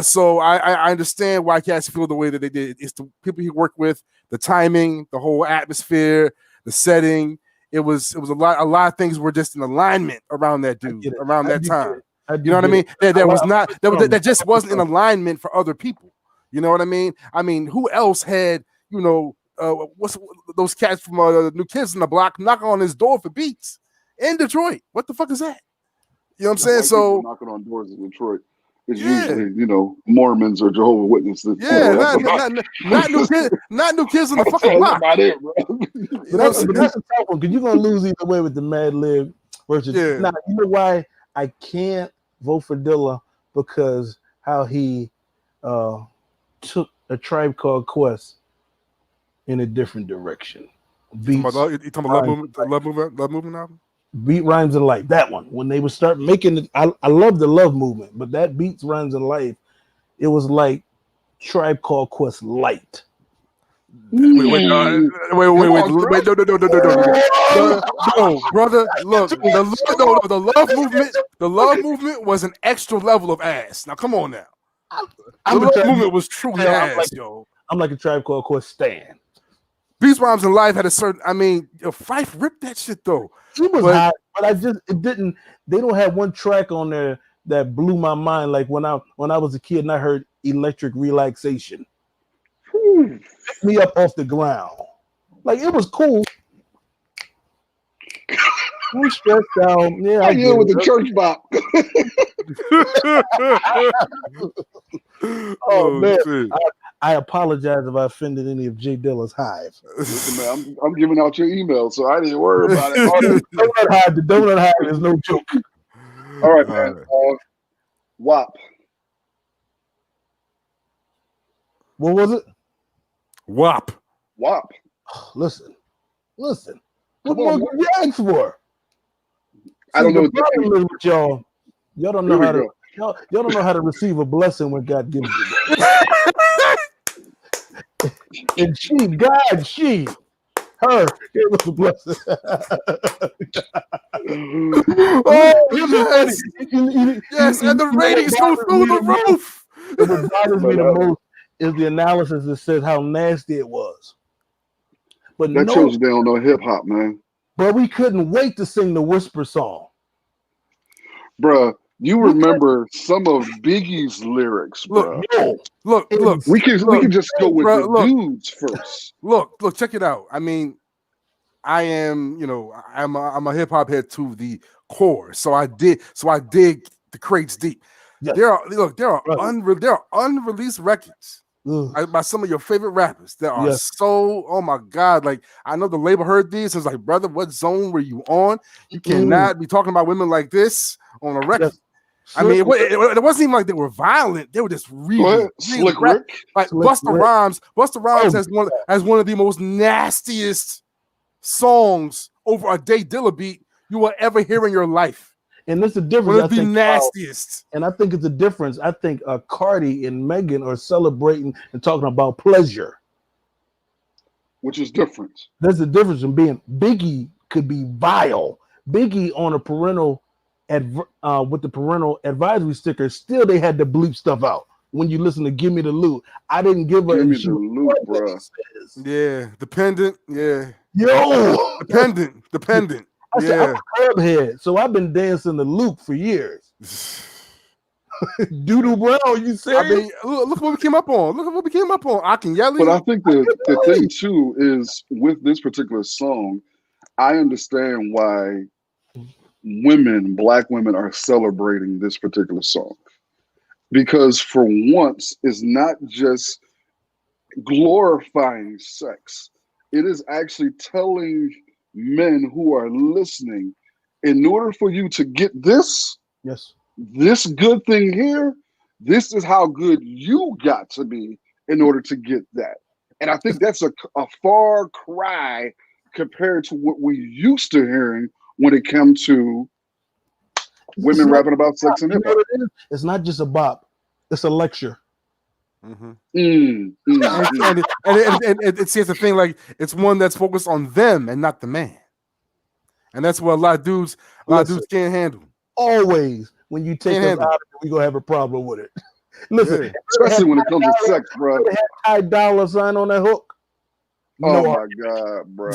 So I understand why cats feel the way that they did. It's the people he worked with, the timing, the whole atmosphere, the setting. It was a lot of things were just in alignment around that dude around that time. You know what I mean? That just wasn't in alignment for other people. You know what I mean? I mean, who else had what's those cats from New Kids on the Block knocking on his door for beats in Detroit? What the fuck is that? You know what I'm saying? So knocking on doors in Detroit is usually Mormons or Jehovah's Witnesses. Not new kids on the fucking block. About it, bro. That's a tough one because you're gonna lose either way with the Mad Lib versus. Yeah. Now you know why I can't vote for Dilla, because how he took A Tribe Called Quest in a different direction. You talking about Love Movement album? Beat Rhymes and Life. That one. When they would start making it, I love the Love Movement, but that Beats Rhymes and Life, it was like Tribe Called Quest light. Wait, no, brother. Look, the love movement was an extra level of ass. Now, come on now. The love movement was truly ass, yo. I'm like a Tribe Called Quest stan. Beats, Rhymes, and Life had a certain. I mean, Fife ripped that shit though. He was hot, but it didn't. They don't have one track on there that blew my mind. Like when I was a kid and I heard Electric Relaxation. Pick me up off the ground. Like it was cool. I'm stressed out. Yeah, I get with the church bop. Oh man, I apologize if I offended any of Jay Dilla's hive. Listen, man, I'm giving out your email, so I didn't worry about it. The donut hive is no joke. All right, man. WAP. What was it? WAP. WAP. Listen. What Come more on, could you ask for? I don't know The what that problem is with y'all. Y'all don't know Here how we to. Y'all don't know how to receive a blessing when God gives you that. And her, it was a blessing. Oh, yes, and the ratings go through the roof. What bothers me the most is the analysis that says how nasty it was. But that shows they don't know hip hop, man. But we couldn't wait to sing the Whisper song. Bruh, you remember some of Biggie's lyrics, bruh. Look. We can just go with the dudes first. Look, check it out. I mean, I'm a hip hop head to the core. So I dig the crates deep. Yes. There are unreleased records by some of your favorite rappers that are so, oh my God, like I know the label heard these and was like, brother, what zone were you on? You cannot be talking about women like this on a record. Yes. I mean, it wasn't even like they were violent. They were just really Slick Rick. Like Busta Rhymes. Busta Rhymes has one of the most nastiest songs over a Day Dilla beat you will ever hear in your life. And that's the difference. One of the nastiest. And I think it's a difference. I think Cardi and Megan are celebrating and talking about pleasure. Which is different. There's a difference in being Biggie could be vile. Biggie on a parental with the parental advisory sticker, still they had to bleep stuff out. When you listen to Give Me the Loot, I didn't give her Give me the loot, bro. Yeah, dependent. Yeah. Yo, dependent. I said, I'm a club head, so I've been dancing the Luke for years. Doodle Brown, you serious? I mean, look what we came up on. I can yell. But I think the thing too is with this particular song, I understand why Black women are celebrating this particular song. Because for once, it's not just glorifying sex. It is actually telling men who are listening, in order for you to get this good thing here, this is how good you got to be in order to get that. And I think that's a far cry compared to what we used to hearing when it comes to women rapping about sex and hip hop. It's not just a bop, it's a lecture. And see, it's a thing, like it's one that's focused on them and not the man, and that's what a lot of dudes can't handle. Always, when you take us out of it, we gonna have a problem with it. Listen, especially when it comes to sex, bro. High dollar sign on that hook. Oh my God, bro.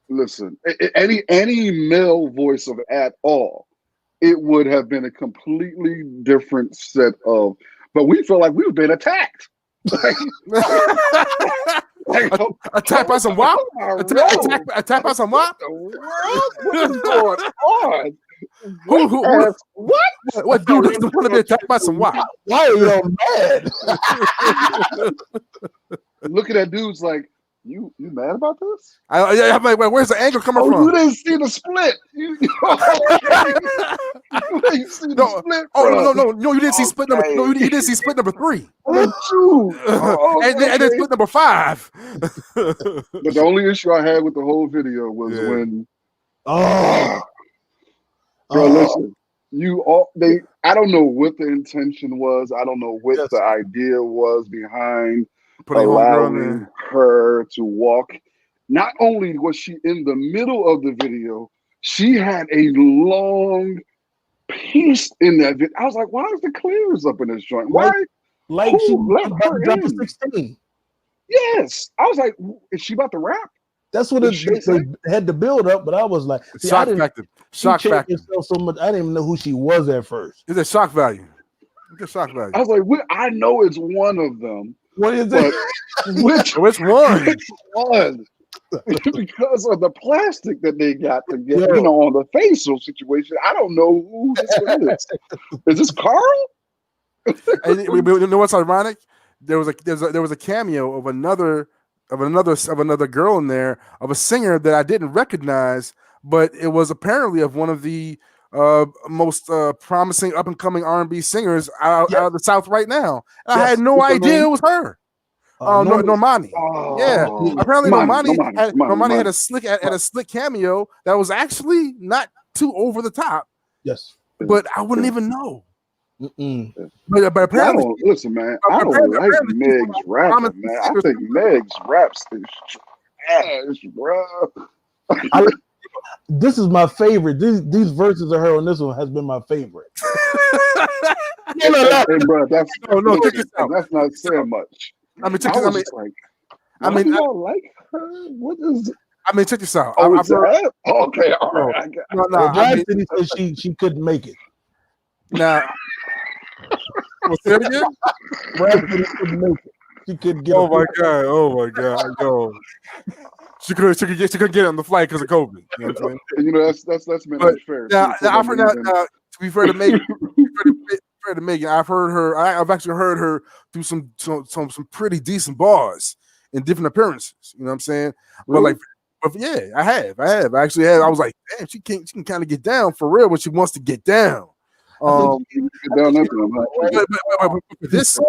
Listen, any male voice of at all, it would have been a completely different set of, but we feel like we were being attacked. Attacked by some WAP? Attacked by some WAP? What is going on? What dude doesn't want to be attacked by some WAP? Why are you mad? Looking at dudes like, you mad about this? I'm like, where's the anger coming from? You didn't see the split. You didn't see the split. No, you didn't see split number. No, you didn't see split number 3. That's true. And then split number 5. But the only issue I had with the whole video was when, bro, listen, I don't know what the intention was. I don't know what the idea was behind allowing her to walk. Not only was she in the middle of the video, she had a long piece in that video. I was like, why is the clears up in this joint? Why? Like she let her drop 16. Yes. I was like, is she about to rap? That's what they had to build up, but I was like, shock factor. Shock factor. So much, I didn't even know who she was at first. It's a shock value. It's a shock value. I was like, I know it's one of them. What is it? Which one? Which one? Because of the plastic that they got to get, on the facial situation. I don't know who this one is. Is this Carl? And you know what's ironic? There was a cameo of another girl in there, of a singer that I didn't recognize, but it was apparently of one of the most promising up and coming R&B singers out of the South right now. And I had no idea it was her. Normani. Oh, Yeah, apparently Normani had a Normani. slick cameo that was actually not too over the top. Yes, but I wouldn't even know. Mm-mm. But apparently, listen, man. I don't like Meg's rapping, man. I think Meg's raps is trash, bro. This is my favorite. These verses of her on this one has been my favorite. Hey, bro, that's not saying much. I mean, I mean, y'all like her? What is it? I mean, check this out. Oh, it's that? Okay, all right. Brad said she couldn't make it. Now, what's that again? Brad said he couldn't make it. She couldn't get. Oh my god! Yo, she couldn't get on the flight because of COVID. You know what I'm saying? You know that's been unfair. Now, to be fair to Megan, I've actually heard her do some pretty decent bars in different appearances. You know what I'm saying? Really? But yeah, I have. I actually have. I was like, damn, she can kind of get down for real when she wants to get down. This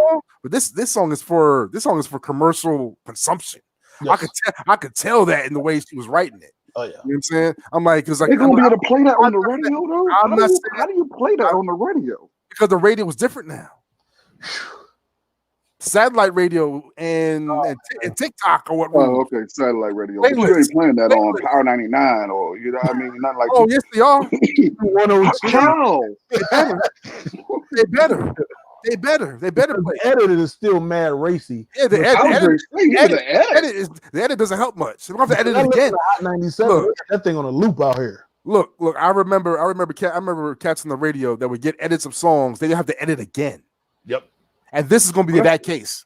song is for commercial consumption. Yes. I could tell that in the way she was writing it. Oh yeah, you know what I'm saying? I'm like, because like they're gonna be able to play that on the radio though. How do you play that on the radio? Because the radio is different now. Satellite radio and TikTok or what? Oh, okay, satellite radio. But you ain't playing that on Power 99 or you know what I mean? Not like yes, they are. How? They better. The edit is still mad racy. Yeah, the edit doesn't help much. They don't have to edit it again. Hot 97. Look, that thing on a loop out here. Look. I remember cats on the radio that would get edits of songs. They didn't have to edit again. Yep. And this is going to be that case.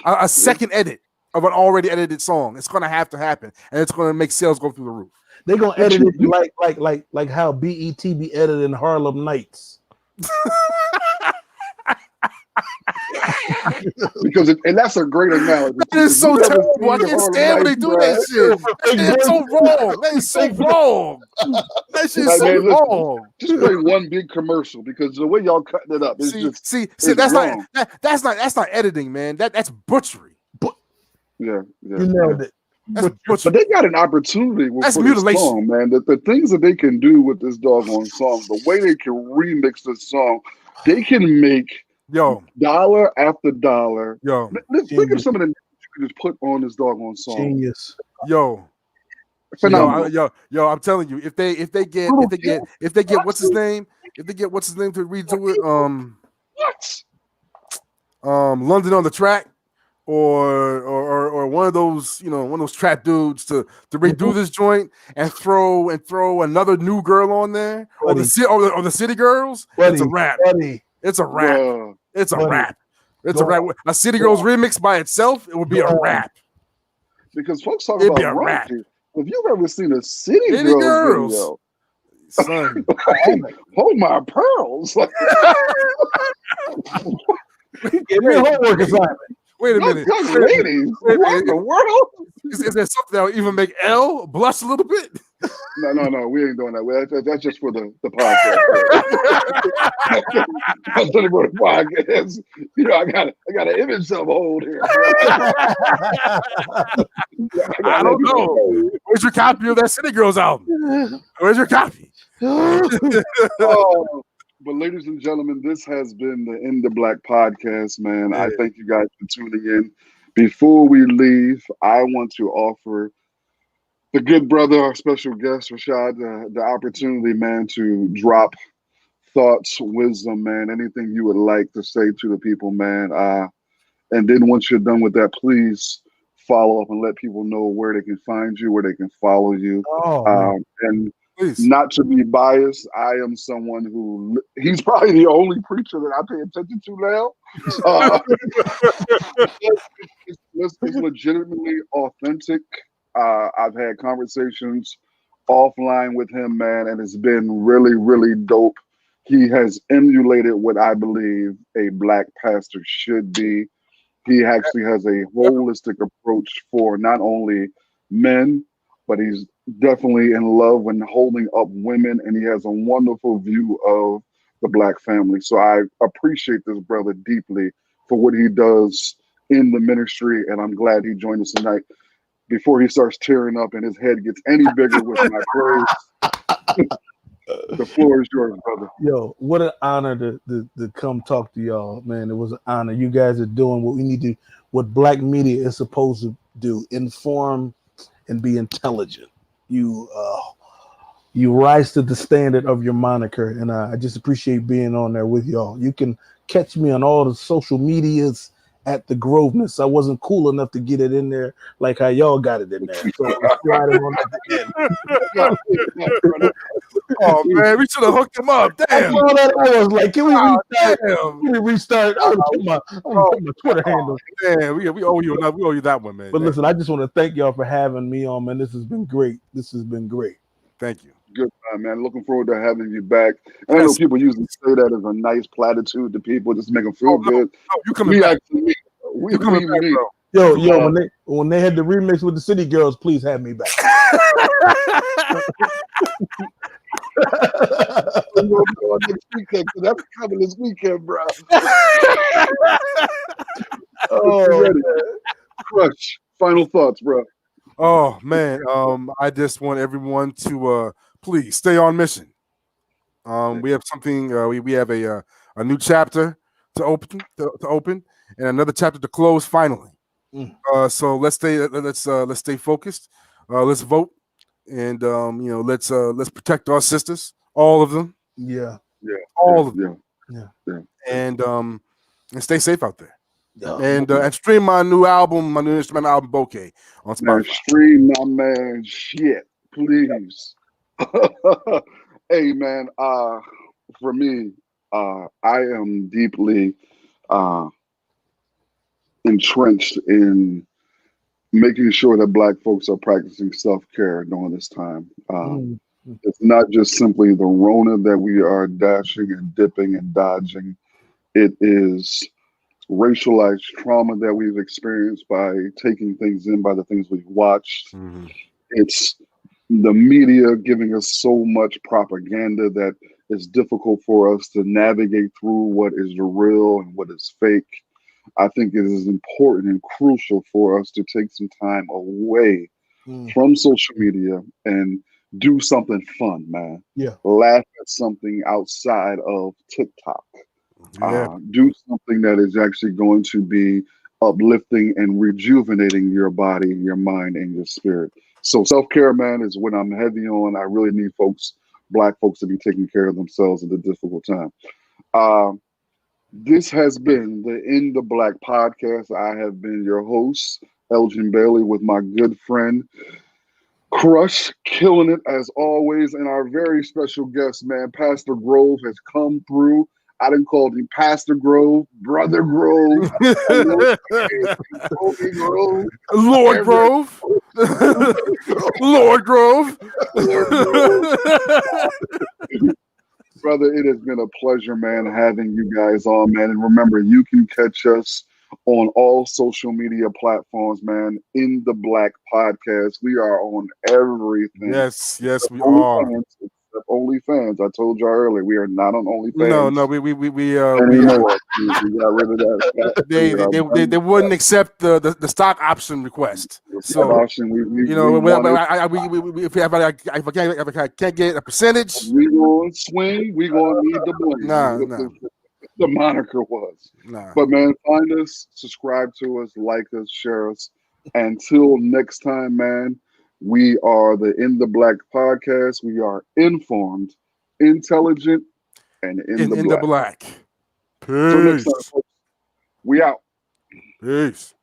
A second edit of an already edited song. It's going to have to happen, and it's going to make sales go through the roof. They're going to edit it like how BET be edited in Harlem Nights. And that's a great analogy. That is so terrible. I can't stand when they do that shit. It's so wrong. That is so wrong. That shit is so wrong. Just play one big commercial because the way y'all cutting it up is that's not editing, man. That's butchery. Yeah. You nailed it. But they got an opportunity with this song, man. The things that they can do with this doggone song, the way they can remix this song, they can make dollar after dollar. Let's think of some of the you can just put on this doggone song. Genius. Phenomenal. I'm telling you, if they get what's his name? If they get what's his name to redo it, London on the Track, or one of those trap dudes to redo this joint and throw another new girl on there, or the City Girls, it's a wrap. It's a wrap. It's a wrap. It's a wrap. A City Girls remix by itself, it would be a wrap. Because folks talk about rap. If you've ever seen a City Girls video, son, hold my pearls. Give me a homework assignment. Wait a minute. Young ladies, what in the world? Is there something that will even make Elle blush a little bit? No, we ain't doing that. That's just for the podcast. That's just for the podcast. You know, I got an image of hold here. I don't know. Where's your copy of that City Girls album? Where's your copy? But ladies and gentlemen, this has been the In the Black podcast, man. Yeah. I thank you guys for tuning in. Before we leave, I want to offer the good brother, our special guest, Rashad, the opportunity, man, to drop thoughts, wisdom, man, anything you would like to say to the people, man. And then once you're done with that, please follow up and let people know where they can find you, where they can follow you. And please. Not to be biased, I am someone who he's probably the only preacher that I pay attention to now. It's legitimately authentic. I've had conversations offline with him, man, and it's been really, really dope He has emulated what I believe a black pastor should be. He actually has a holistic approach for not only men, but he's definitely in love when holding up women, and he has a wonderful view of the black family. So I appreciate this brother deeply for what he does in the ministry, and I'm glad he joined us tonight. Before he starts tearing up and his head gets any bigger with my praise, the floor is yours, brother. Yo, what an honor to come talk to y'all, man. It was an honor. You guys are doing what we need to, what black media is supposed to do: inform and be intelligent. You rise to the standard of your moniker, and I just appreciate being on there with y'all. You can catch me on all the social medias at the Groveness. I wasn't cool enough to get it in there like how y'all got it in there. So it's sliding on at the end. Oh man, we should have hooked him up. Damn. I was like, can we restart? Damn. Can we restart? I want to put my Twitter handle. Man, we owe you that one, man. But listen, I just want to thank y'all for having me on, man. This has been great. Thank you. Good time, man. Looking forward to having you back. And I know people usually say that as a nice platitude to people, just to make them feel good. No, you coming back? You coming back, bro. Yo, when they had the remix with the City Girls, please have me back. Next weekend, that's coming this weekend, bro. Crush. Final thoughts, bro. Oh man, I just want everyone to please stay on mission. We have something. We have a new chapter to open, and another chapter to close. Finally, so let's stay focused. Let's vote, and let's protect our sisters, all of them. All of them. And stay safe out there. And stream my new instrumental album Bouquet on Spotify. Man, stream my man shit, please. Hey man, for me, I am deeply entrenched in making sure that Black folks are practicing self-care during this time. It's not just simply the Rona that we are dashing and dipping and dodging. It is racialized trauma that we've experienced by taking things in by the things we've watched. It's the media giving us so much propaganda that it's difficult for us to navigate through what is real and what is fake. I think it is important and crucial for us to take some time away from social media and do something fun, man. Laugh at something outside of TikTok. Do something that is actually going to be uplifting and rejuvenating your body, your mind, and your spirit. So self-care, man, is what I'm heavy on. I really need Black folks to be taking care of themselves at a difficult time. This has been the In the Black podcast. I have been your host, Elgin Bailey, with my good friend, Crush, killing it as always. And our very special guest, man, Pastor Grove, has come through. I didn't call him Pastor Grove, Brother Grove, Grove, Lord Grove, Lord Grove. Brother, it has been a pleasure, man, having you guys on, man. And remember, you can catch us on all social media platforms, man. In the Black podcast, we are on everything. Yes, we are. OnlyFans. I told you earlier, we are not on OnlyFans. No, we got rid of that. They wouldn't accept the stock option request. So if I can't get a percentage, we gonna swing. We gonna need the blame. The moniker was. But man, find us, subscribe to us, like us, share us. Until next time, man. We are the In the Black podcast. We are informed, intelligent, and in the black. Peace. So next time, folks, we out. Peace.